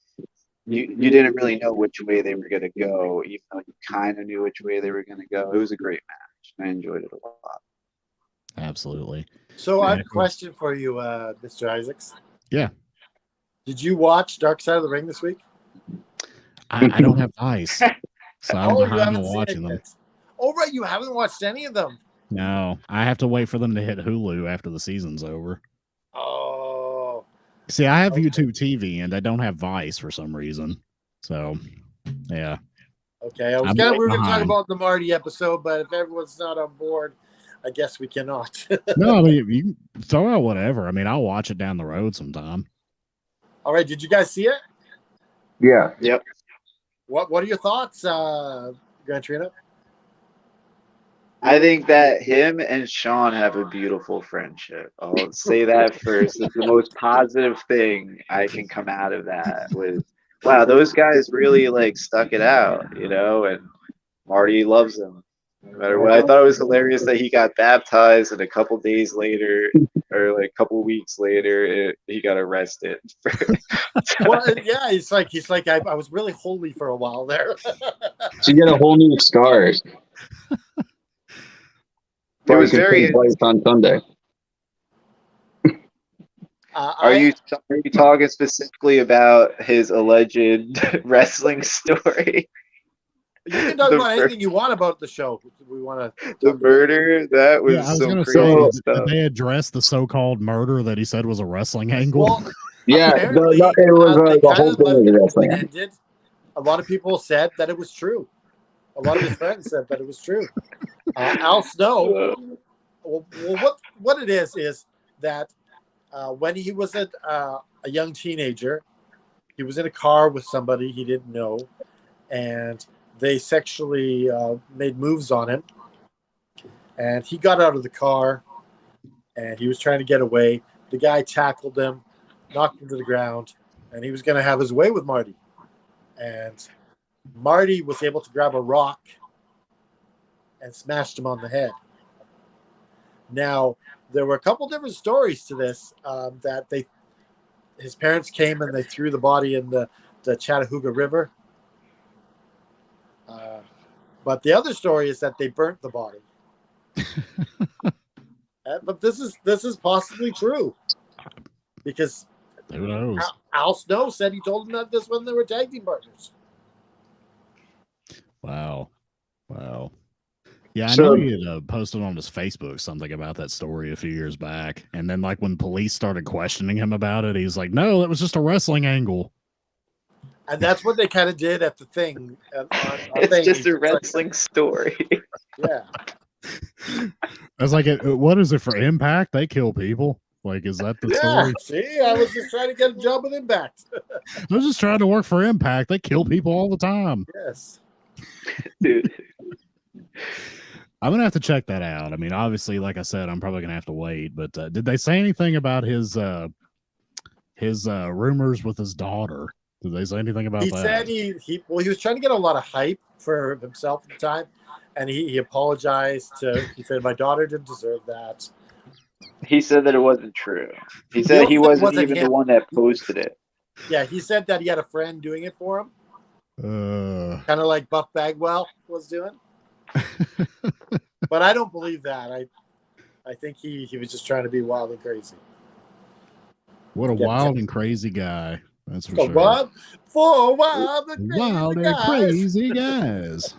you didn't really know which way they were going to go, even though you kind of knew which way they were going to go. It was a great match. I enjoyed it a lot. Absolutely. So I have a question for you, Mr. Isaacs. Yeah. Did you watch Dark Side of the Ring this week? I don't have Ice, so I'm behind on watching them. Oh, right. You haven't watched any of them. No, I have to wait for them to hit Hulu after the season's over. Oh. See, I have YouTube TV and I don't have Vice for some reason. So, yeah. Okay, we were going to talk about the Marty episode, but if everyone's not on board, I guess we cannot. No, I mean, you can throw out whatever. I mean, I'll watch it down the road sometime. All right, did you guys see it? Yeah. Yep. What are your thoughts, Gran Torino? I think that him and Sean have a beautiful friendship. I'll say that first. It's the most positive thing I can come out of that with, wow, those guys really like stuck it out, you know, and Marty loves him. No matter what. I thought it was hilarious that he got baptized and a couple days later or like a couple weeks later he got arrested. Well, yeah, he's like I was really holy for a while there. So you get a whole new scars. It was very on Sunday. Are you talking specifically about his alleged wrestling story? You can talk about anything you want about the show. We want to the murder. That was I was some going to crazy say, stuff. did they address the so-called murder that he said was a wrestling angle? Well, Yeah, apparently, it was the whole thing was wrestling. ended. A lot of people said that it was true. A lot of his friends said that it was true. Al Snow. Well, what it is that when he was a young teenager, he was in a car with somebody he didn't know, and they sexually made moves on him. And he got out of the car, and he was trying to get away. The guy tackled him, knocked him to the ground, and he was going to have his way with Marty. And Marty was able to grab a rock and smashed him on the head. Now, there were a couple different stories to this, that his parents came and they threw the body in the Chattahooga River. But the other story is that they burnt the body. But this is possibly true, because Who knows? Al Snow said he told him that this when they were tag team partners. Wow. Yeah, I know he had posted on his Facebook something about that story a few years back. And then, like, when police started questioning him about it, he's like, no, that was just a wrestling angle. And that's what they kind of did at the thing. It's just a wrestling story. Yeah. I was like, what is it for Impact? They kill people. Like, is that the story? See, I was just trying to get a job with Impact. I was just trying to work for Impact. They kill people all the time. Yes. Dude. I'm going to have to check that out. I mean, obviously, like I said, I'm probably going to have to wait. But did they say anything about his rumors with his daughter? Did they say anything about that? He said he was trying to get a lot of hype for himself at the time, and he apologized he said, my daughter didn't deserve that. He said that it wasn't true. He said he wasn't even the one that posted it. Yeah, he said that he had a friend doing it for him. Kind of like Buff Bagwell was doing. But I don't believe that. I think he was just trying to be wild and crazy. What a wild and crazy guy. That's for sure. Wild and crazy guys.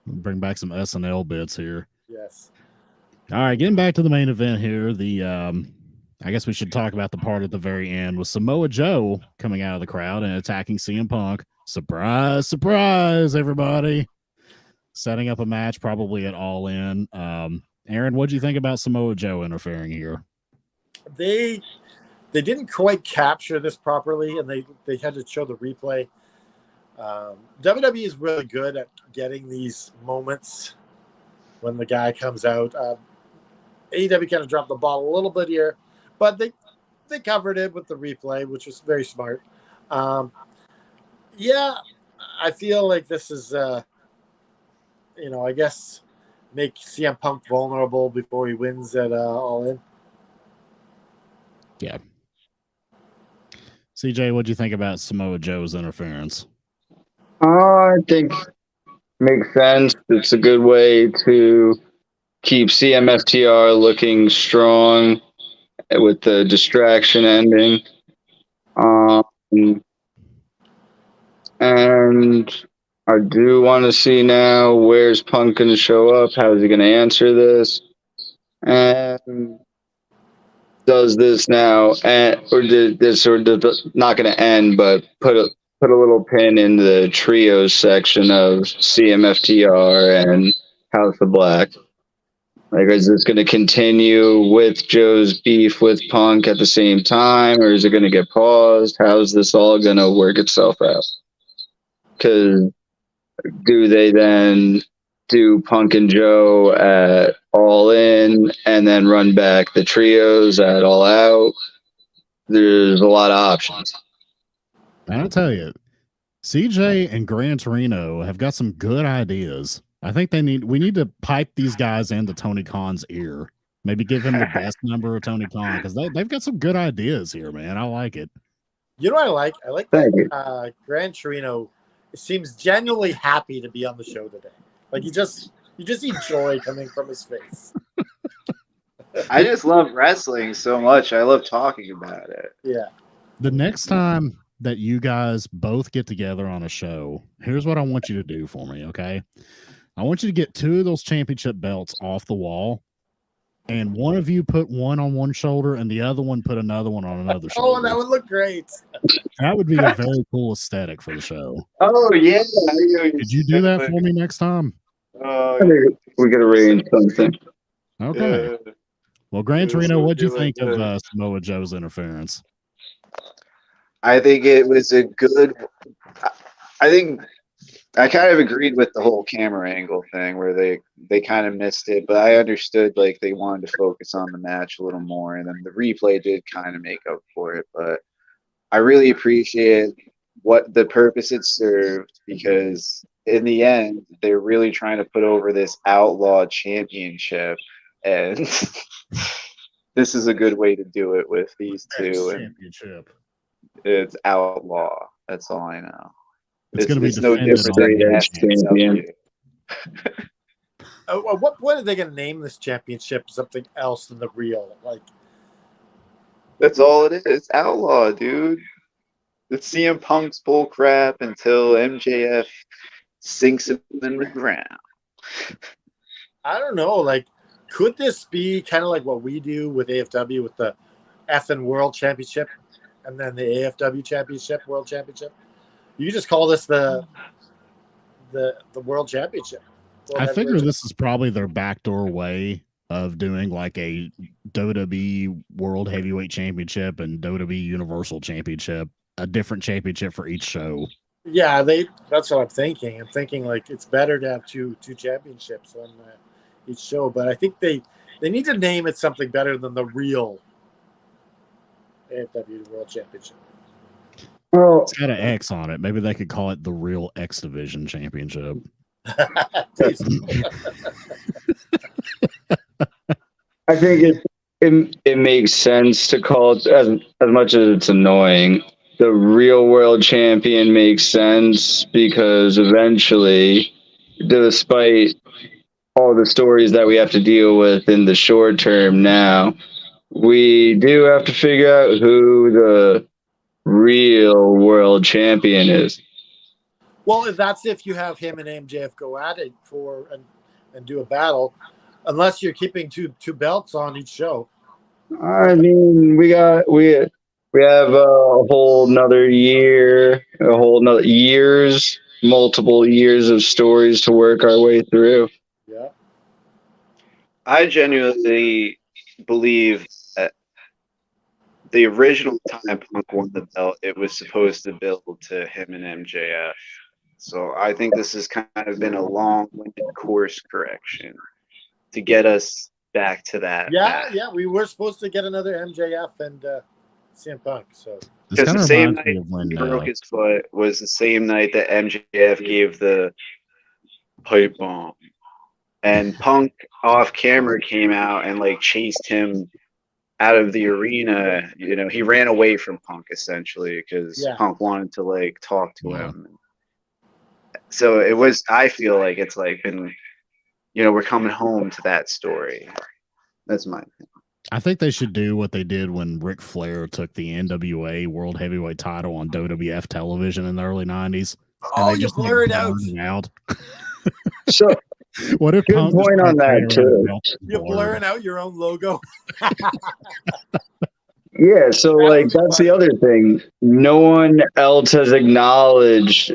Bring back some SNL bits here. Yes. All right, getting back to the main event here. I guess we should talk about the part at the very end with Samoa Joe coming out of the crowd and attacking CM Punk. Surprise, surprise, everybody. Setting up a match probably at All In. Aaron, what do you think about Samoa Joe interfering here? They didn't quite capture this properly, and they had to show the replay. WWE is really good at getting these moments when the guy comes out. AEW kind of dropped the ball a little bit here, but they covered it with the replay, which was very smart. Yeah, I feel like this is, I guess, make CM Punk vulnerable before he wins at All In. Yeah. CJ, what do you think about Samoa Joe's interference? I think makes sense. It's a good way to keep CMFTR looking strong with the distraction ending. And I do want to see now, where's Punk going to show up? How is he going to answer this? And does this now end, or did this, or not going to end, but put put a little pin in the trios section of CMFTR and House of Black. Like, is this going to continue with Joe's beef with Punk at the same time, or is it going to get paused? How's this all going to work itself out? Because do they then do Punk and Joe at All In and then run back the trios at All Out? There's a lot of options. I'll tell you, CJ and Gran Torino have got some good ideas. I think we need to pipe these guys into Tony Khan's ear. Maybe give him the best number of Tony Khan, because they've got some good ideas here, man. I like it. You know what I like? I like that Gran Torino seems genuinely happy to be on the show today. Like you just see joy coming from his face. I just love wrestling so much. I love talking about it. Yeah. The next time that you guys both get together on a show, here's what I want you to do for me, okay? I want you to get 2 of those championship belts off the wall, and one of you put one on one shoulder and the other one put another one on another shoulder. Oh, that would look great. That would be a very cool aesthetic for the show. Oh, yeah. Could you do that for me next time? I think we could arrange something. Okay. Well, Gran Torino, what'd you think of Samoa Joe's interference? I think it was a good. I think I kind of agreed with the whole camera angle thing where they kind of missed it, but I understood like they wanted to focus on the match a little more, and then the replay did kind of make up for it. But I really appreciate what the purpose it served, because in the end, they're really trying to put over this outlaw championship, and this is a good way to do it with these two. Championship. It's outlaw. That's all I know. It's going to be no different than champion. At what point are they going to name this championship something else than the real? Like, that's all it is. It's outlaw, dude. It's CM Punk's bull crap until MJF sinks him in the ground. I don't know. Like, could this be kind of like what we do with AFW with the FN World Championship and then the AFW Championship, World Championship? You just call this the World Championship. I figure this is probably their backdoor way of doing like a WWE World Heavyweight Championship and WWE Universal Championship, a different championship for each show. Yeah, that's what I'm thinking. I'm thinking like it's better to have two championships on each show, but I think they need to name it something better than the real AFW World Championship. Well, It's got an X on it. Maybe they could call it the real X Division Championship. I think it makes sense to call it, as much as it's annoying, the real world champion makes sense, because eventually, despite all the stories that we have to deal with in the short term now, we do have to figure out who the real world champion is. Well, that's if you have him and MJF go at it and do a battle, unless you're keeping two belts on each show. I mean, we have a whole nother year, multiple years of stories to work our way through. Yeah. I genuinely believe that the original time Punk won the belt, it was supposed to build to him and MJF. So I think this has kind of been a long-winded course correction to get us back to that. Yeah, we were supposed to get another MJF and CM Punk. So because the same night he broke his foot was the same night that MJF gave the pipe bomb, and Punk off camera came out and like chased him out of the arena. You know, he ran away from Punk essentially because Punk wanted to like talk to him. So it was. I feel like it's like been. You know, we're coming home to that story. That's my opinion. I think they should do what they did when Ric Flair took the NWA World Heavyweight title on WWF television in the early 90s. Oh, you blur it out. So, what if good point on that, too. You're blurring out your own logo. Yeah, so like that's the other thing. No one else has acknowledged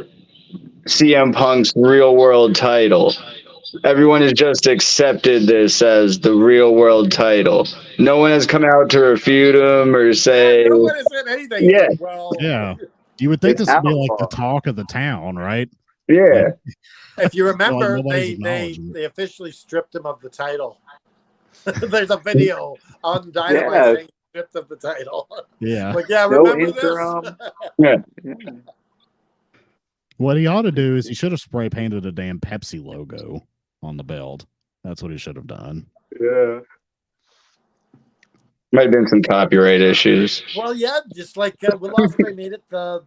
CM Punk's real world title. Everyone has just accepted this as the real world title. No one has come out to refute him or say, no one has said anything. It's yeah, like, well, Yeah. You would think It's this would be like the Avatar. talk of the town, right? yeah. if you Like remember, nobody's they acknowledging it. they officially stripped him of the title. There's a video on Dynamite Yeah. saying stripped of the title. Yeah. Like, yeah, No remember interim. this? Yeah. What he ought to do is he should have spray painted a damn Pepsi logo on the belt. That's what he should have done. Yeah. Might have been some copyright issues. Well, yeah, just like Will Ospreay made it the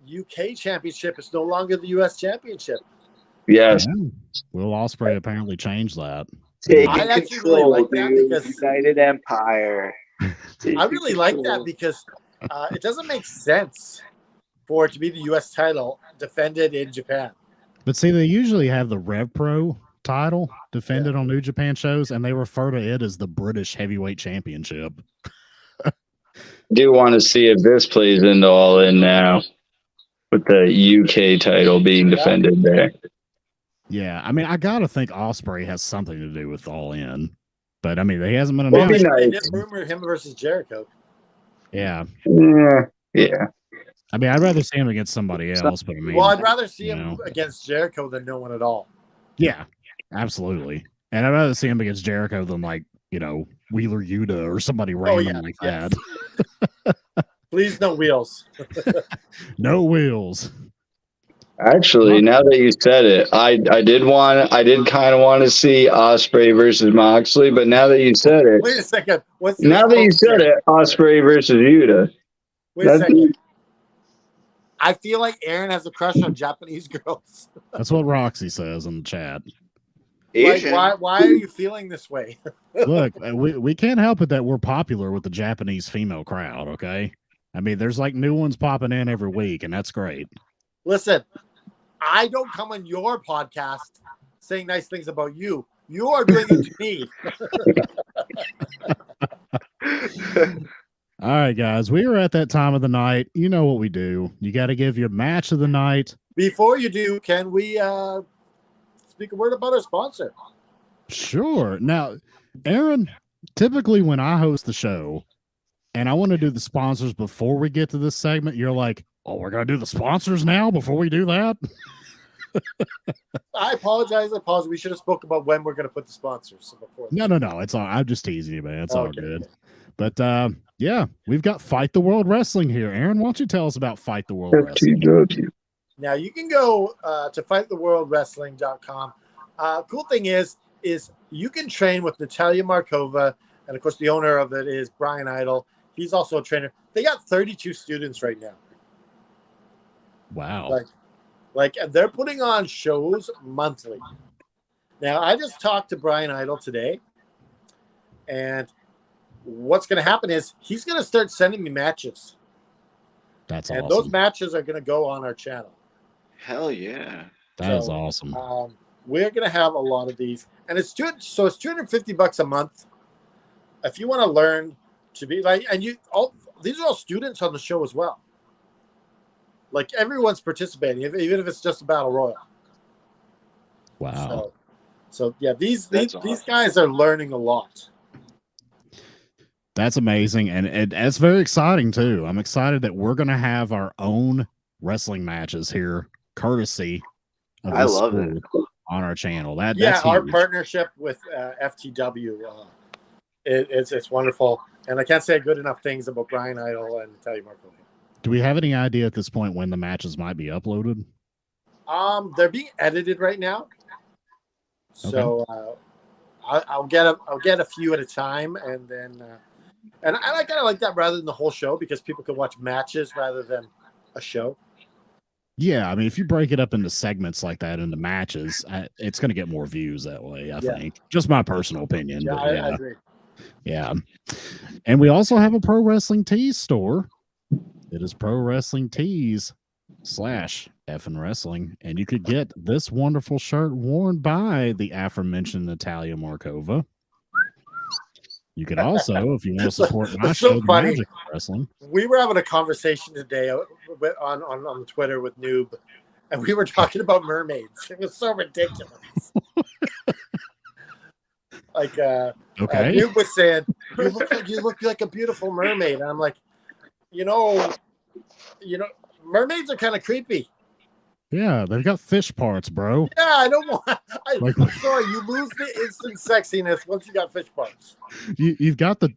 UK championship. It's no longer the US championship. Yes. Yeah. Will Ospreay apparently changed that. Taking I actually really control, like that dude. because United Empire. I really like that because it doesn't make sense for it to be the US title defended in Japan. But see, they usually have the Rev Pro title defended on New Japan shows, and they refer to it as the British Heavyweight Championship. Do want to see if this plays into All In now with the UK title being defended there. Yeah, I mean, I gotta think Ospreay has something to do with All In, but I mean, he hasn't been Well, it'd announced. be They nice. did rumor him versus Jericho. Yeah, Yeah. I mean, I'd rather see him against somebody else, but I mean, Well, I'd rather see you him know. against Jericho than no one at all. Yeah, absolutely. And I'd rather see him against Jericho than like, Wheeler Yuta or somebody random like yes. that. Please, no wheels. No wheels. Actually, now that you said it, I did kind of want to see Ospreay versus Moxley, but now that you said it, Wait a second. What's now that you said it, Ospreay versus Yuta. Wait a second. I feel like Aaron has a crush on Japanese girls. That's what Roxy says in the chat. Like, Asian. why are you feeling this way? Look, we can't help it that we're popular with the Japanese female crowd, okay? I mean, there's like new ones popping in every week, and that's great. Listen, I don't come on your podcast saying nice things about you. You are doing it to me. All right, guys, we are at that time of the night. You know what we do. You got to give your match of the night. Before you do, can we speak a word about our sponsor? Sure. Now, Aaron, typically when I host the show and I want to do the sponsors before we get to this segment, you're like, oh, we're going to do the sponsors now before we do that? I apologize. We should have spoke about when we're going to put the sponsors before. No. It's all. I'm just teasing you, man. It's all Okay. good. But yeah, we've got Fight the World Wrestling here. Aaron, why don't you tell us about Fight the World Wrestling? Now you can go to fighttheworldwrestling.com. Cool thing is you can train with Natalia Markova, and of course the owner of it is Brian Idol. He's also a trainer. They got 32 students right now. Wow. Like they're putting on shows monthly. Now I just talked to Brian Idol today, and what's going to happen is he's going to start sending me matches. That's and awesome. those matches are going to go on our channel. Hell yeah. That is awesome. We're going to have a lot of these, and it's $250 a month. If you want to learn to be like, and these are all students on the show as well. Like everyone's participating, even if it's just a battle royal. Wow. So yeah, these awesome. guys are learning a lot. That's amazing. And it's very exciting too. I'm excited that we're going to have our own wrestling matches here, courtesy of I this love school it. on our channel. That's our huge. partnership with FTW, it's wonderful. And I can't say good enough things about Brian Idol and Natalia Markova. Do we have any idea at this point when the matches might be uploaded? They're being edited right now. So I'll get a few at a time, and then and I kind of like that rather than the whole show because people can watch matches rather than a show. Yeah, I mean, if you break it up into segments like that into matches, it's going to get more views that way, I think. Just my personal opinion. Yeah, but I agree. Yeah. And we also have a Pro Wrestling Tees store. It is Pro Wrestling Tees /Effin Wrestling. And you could get this wonderful shirt worn by the aforementioned Natalia Markova. You could also, if you want to support my It's so show, funny. Magic Wrestling. We were having a conversation today on Twitter with Noob, and we were talking about mermaids. It was so ridiculous. Like, Okay. Noob was saying, you look like a beautiful mermaid. And I'm like, you know, mermaids are kind of creepy. Yeah, they've got fish parts, bro. Yeah, I don't want. Like- sorry, you lose the instant sexiness once you got fish parts. You've got the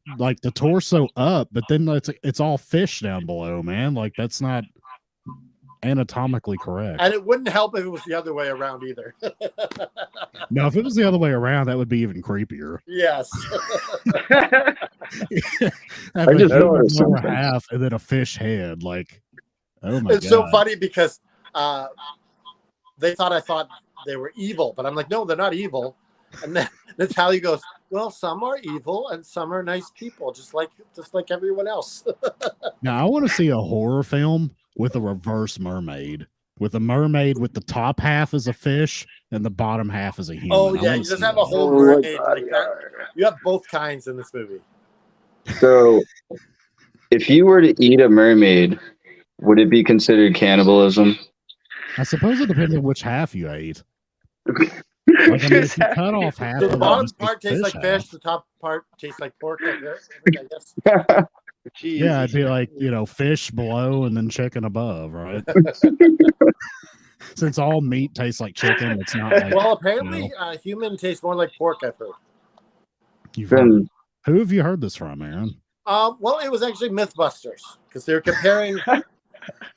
torso up, but then it's all fish down below, man. Like that's not anatomically correct. And it wouldn't help if it was the other way around either. No, if it was the other way around, that would be even creepier. Yes. Have I a just human noticed lower something. half and then a fish head. Like, oh my It's god! so funny because they thought I thought they were evil, but I'm like, no, they're not evil. And then Natalia goes, well, some are evil and some are nice people, just like everyone else. Now I want to see a horror film with a reverse mermaid, with a mermaid with the top half as a fish and the bottom half as a human. Oh I yeah, wanna you just see have that. a whole mermaid like that. You have both kinds in this movie. So, if you were to eat a mermaid, would it be considered cannibalism? I suppose it depends on which half you ate. Like, I mean, if you cut off half, So the of it, bottom just part eat tastes like half. fish, the top part tastes like pork, I guess. Yeah, it'd be like, fish below and then chicken above, right? Since all meat tastes like chicken, it's not like. Well, apparently, human tastes more like pork, I've heard. You've heard, Then who have you heard this from, Aaron? Well, it was actually Mythbusters because they were comparing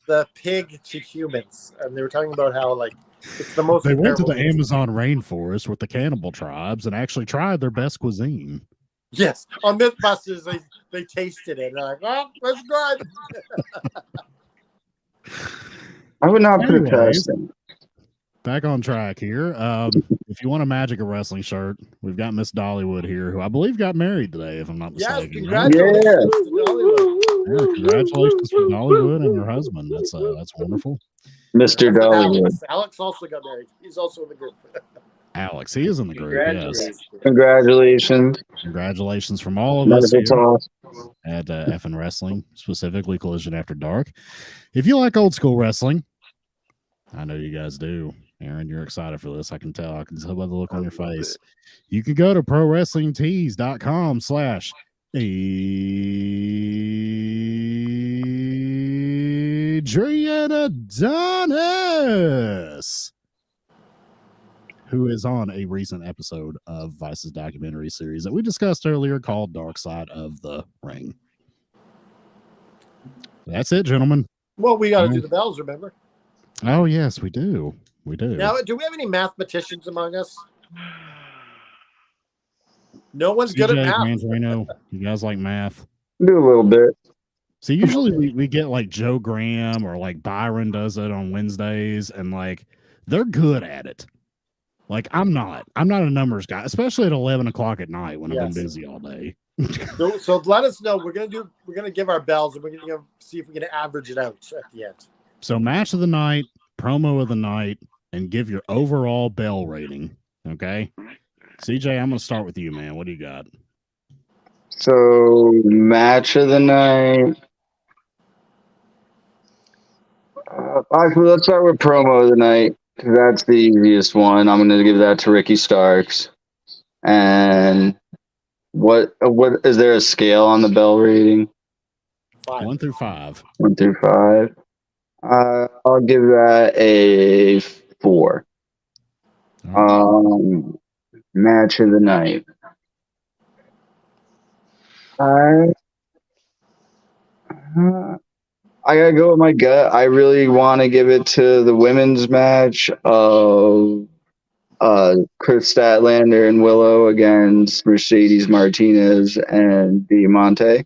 the pig to humans, and they were talking about how it's the most. They went to the comparable- Amazon rainforest with the cannibal tribes and actually tried their best cuisine. Yes, on Mythbusters, they tasted it. And they're like, oh, that's good. I would not put it Anyways. past them. Back on track here. If you want a Magic of Wrestling shirt, we've got Miss Dollywood here, who I believe got married today, if I'm not Yes, mistaken. right? congratulations to Dollywood. Yeah, congratulations for Dollywood and her husband. That's wonderful. Mr. Dollywood. Alex also got married. He's also in the group. Alex, he is in the group. Yes. Congratulations. Congratulations from all of us Medical here talk. at FN Wrestling, specifically Collision After Dark. If you like old school wrestling, I know you guys do. Aaron, you're excited for this. I can tell. I can tell by the look on your face. You can go to prowrestlingtees.com/Adrian Adonis, who is on a recent episode of Vice's documentary series that we discussed earlier called Dark Side of the Ring. That's it, gentlemen. Well, we got to do the bells, remember? Oh, yes, we do. We do. Now, do we have any mathematicians among us? No one's good at CJ, math. Mandarino, you guys like math? Do a little bit. So usually we get like Joe Graham or like Byron does it on Wednesdays, and like they're good at it. Like I'm not a numbers guy, especially at 11 o'clock at night when I've been busy all day. So let us know. We're gonna give our bells, and we're gonna see if we can average it out at the end. So match of the night, promo of the night, and give your overall bell rating. Okay, CJ, I'm gonna start with you, man. What do you got? So, match of the night. Actually, let's start with promo of the night, 'cause that's the easiest one. I'm going to give that to Ricky Starks. And what is there a scale on the bell rating? 5. 1 through 5. 1 through 5. I'll give that a 4. Match of the night. I gotta go with my gut. I really want to give it to the women's match of Chris Statlander and Willow against Mercedes Martinez and Diamante.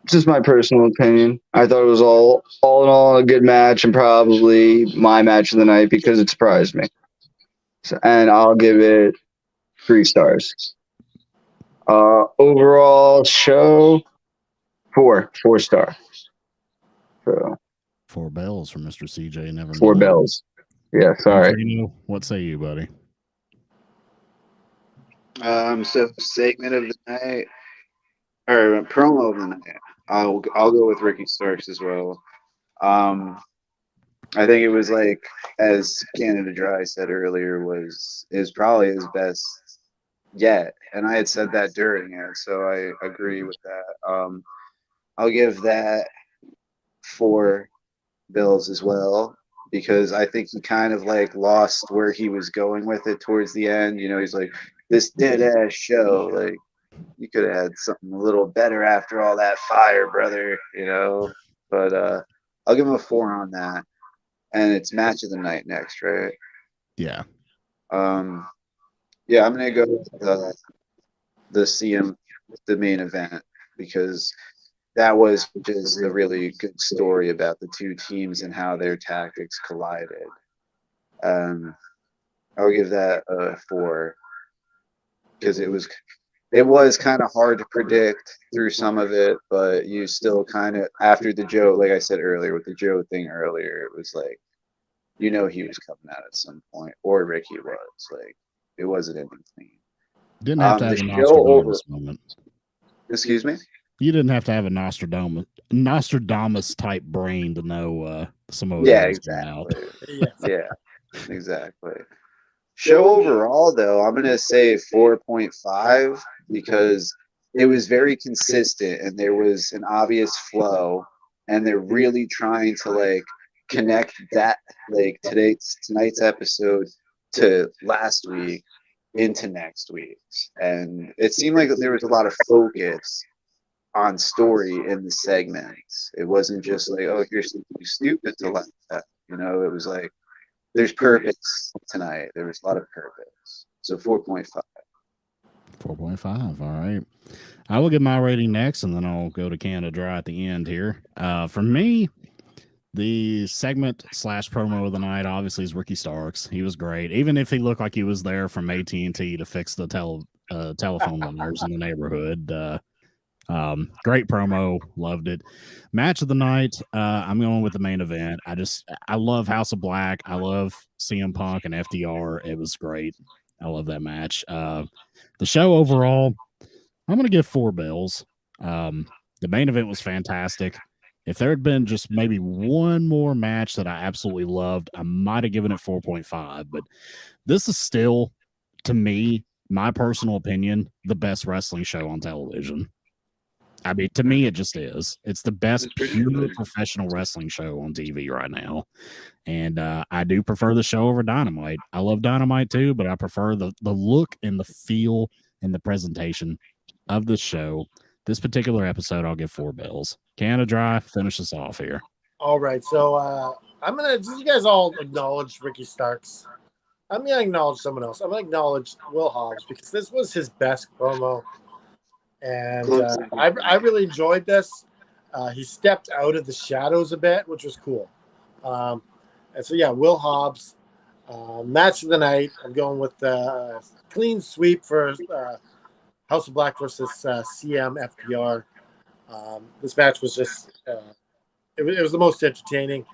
Just my personal opinion. I thought it was all in all a good match and probably my match of the night because it surprised me. And I'll give it 3 stars. Overall show, 4 star. So 4 bells from Mr. CJ. Never 4 bells. Yeah, sorry. Trino, what say you, buddy? So segment of the night or promo of the night. I'll go with Ricky Starks as well. Um, I think it was like as Canada Dry said earlier is probably his best yet, and I had said that during it, so I agree with that. I'll give that 4 bills as well because I think he kind of like lost where he was going with it towards the end. You know, he's like this dead ass show, like you could have had something a little better after all that fire, brother. You know, but I'll give him a 4 on that. And it's match of the night next, right? Yeah. Um, yeah, I'm gonna go with the CM, the main event, because that was just a really good story about the two teams and how their tactics collided. Um, I'll give that a 4 because it was kind of hard to predict through some of it, but you still kind of after the Joe, like I said earlier with the Joe thing earlier, it was like you know he was coming out at some point, or Ricky was like it wasn't ending clean. Didn't have to The have a show over. Nostradamus moment. Excuse me. You didn't have to have a Nostradamus type brain to know Samoa Yeah, Joe was coming out. exactly. Yeah, exactly. Show overall, though, I'm gonna say 4.5 because it was very consistent and there was an obvious flow, and they're really trying to like connect that like tonight's episode to last week into next week's, and it seemed like there was a lot of focus on story in the segments. It wasn't just like, oh, here's something stupid to laugh at. You know, it was like there's purpose tonight. There was a lot of purpose. So 4.5. 4.5. All right. I will give my rating next, and then I'll go to Canada Dry at the end here. For me, the segment / promo of the night obviously is Ricky Starks. He was great, even if he looked like he was there from AT&T to fix the telephone wires in the neighborhood. Great promo, loved it. Match of the night, I'm going with the main event. I love House of Black. I love CM Punk and FDR. It was great. I love that match. The show overall, I'm going to give 4 bills. The main event was fantastic. If there had been just maybe one more match that I absolutely loved, I might have given it 4.5. But this is still, to me, my personal opinion, the best wrestling show on television. I mean, to me, it just is. It's the best pure professional wrestling show on TV right now. And I do prefer the show over Dynamite. I love Dynamite too, but I prefer the look and the feel and the presentation of the show. This particular episode, I'll give 4 bills. Canada Dry, finish us off here. All right, so I'm gonna. You guys all acknowledge Ricky Starks. I'm gonna acknowledge someone else. I'm gonna acknowledge Will Hobbs because this was his best promo, and I really enjoyed this. He stepped out of the shadows a bit, which was cool. And so yeah, Will Hobbs, match of the night. I'm going with the clean sweep for House of Black versus CM FDR. This match was just it was the most entertaining.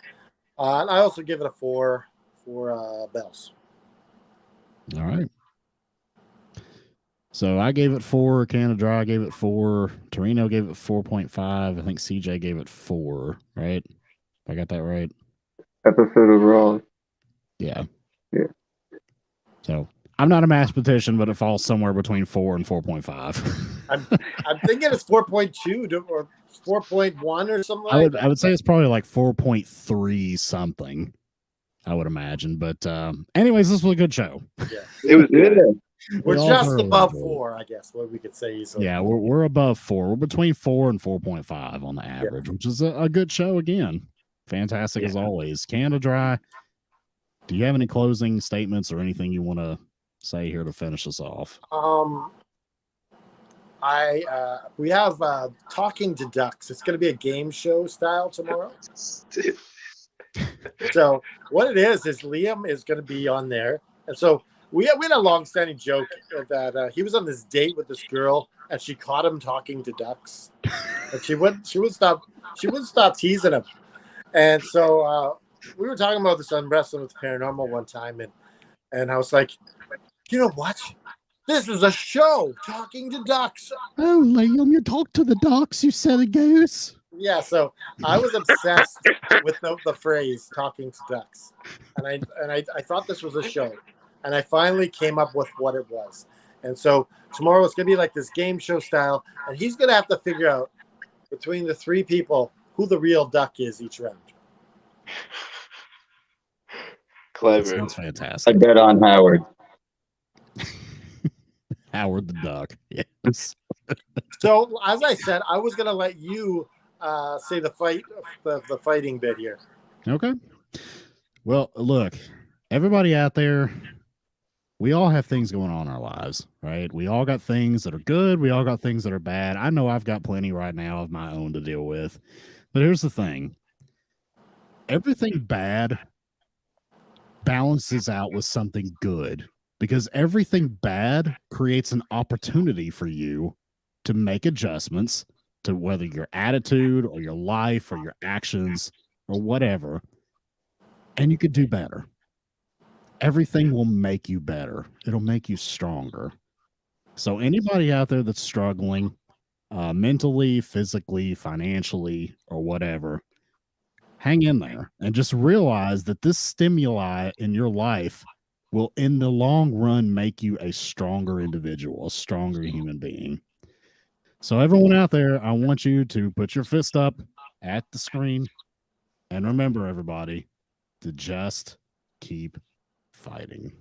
And I also give it a 4 for bells. All right. So I gave it 4. Canada Dry gave it 4. Torino gave it 4.5. I think CJ gave it 4. Right? I got that right. Episode overall. Yeah. Yeah. So I'm not a mathematician, but it falls somewhere between 4 and 4.5. I'm thinking it's 4.2 or 4.1 or something like that. I would say it's probably like 4.3 something, I would imagine. But anyways, this was a good show. Yeah. It was good. We're just above 4, I guess, what we could say easily. Yeah, we're above 4. We're between 4 and 4.5 on the average, which is a good show again. Fantastic as always. Canada Dry, do you have any closing statements or anything you want to say here to finish us off? We have Talking to Ducks. It's going to be a game show style tomorrow. So what it is Liam is going to be on there, and so we had a long-standing joke that he was on this date with this girl, and she caught him talking to ducks, and she wouldn't stop teasing him, and so we were talking about this on Wrestling with the Paranormal one time, and I was like, you know what? This is a show, Talking to Ducks. Oh, Liam, you talk to the ducks, you silly goose. Yeah, so I was obsessed with the phrase "talking to ducks," and I thought this was a show, and I finally came up with what it was. And so tomorrow it's gonna be like this game show style, and he's gonna have to figure out between the three people who the real duck is each round. That Clever. sounds I fantastic. bet on Howard. Howard the Duck. Yes. So as I said, I was gonna let you say the fighting bit here. Okay. Well, look, everybody out there, we all have things going on in our lives, right? We all got things that are good. We all got things that are bad. I know I've got plenty right now of my own to deal with. But here's the thing. Everything bad balances out with something good, because everything bad creates an opportunity for you to make adjustments to whether your attitude or your life or your actions or whatever, and you could do better. Everything will make you better. It'll make you stronger. So anybody out there that's struggling mentally, physically, financially, or whatever, hang in there and just realize that this stimuli in your life will, in the long run, make you a stronger individual, a stronger human being. So everyone out there, I want you to put your fist up at the screen and remember, everybody, to just keep fighting.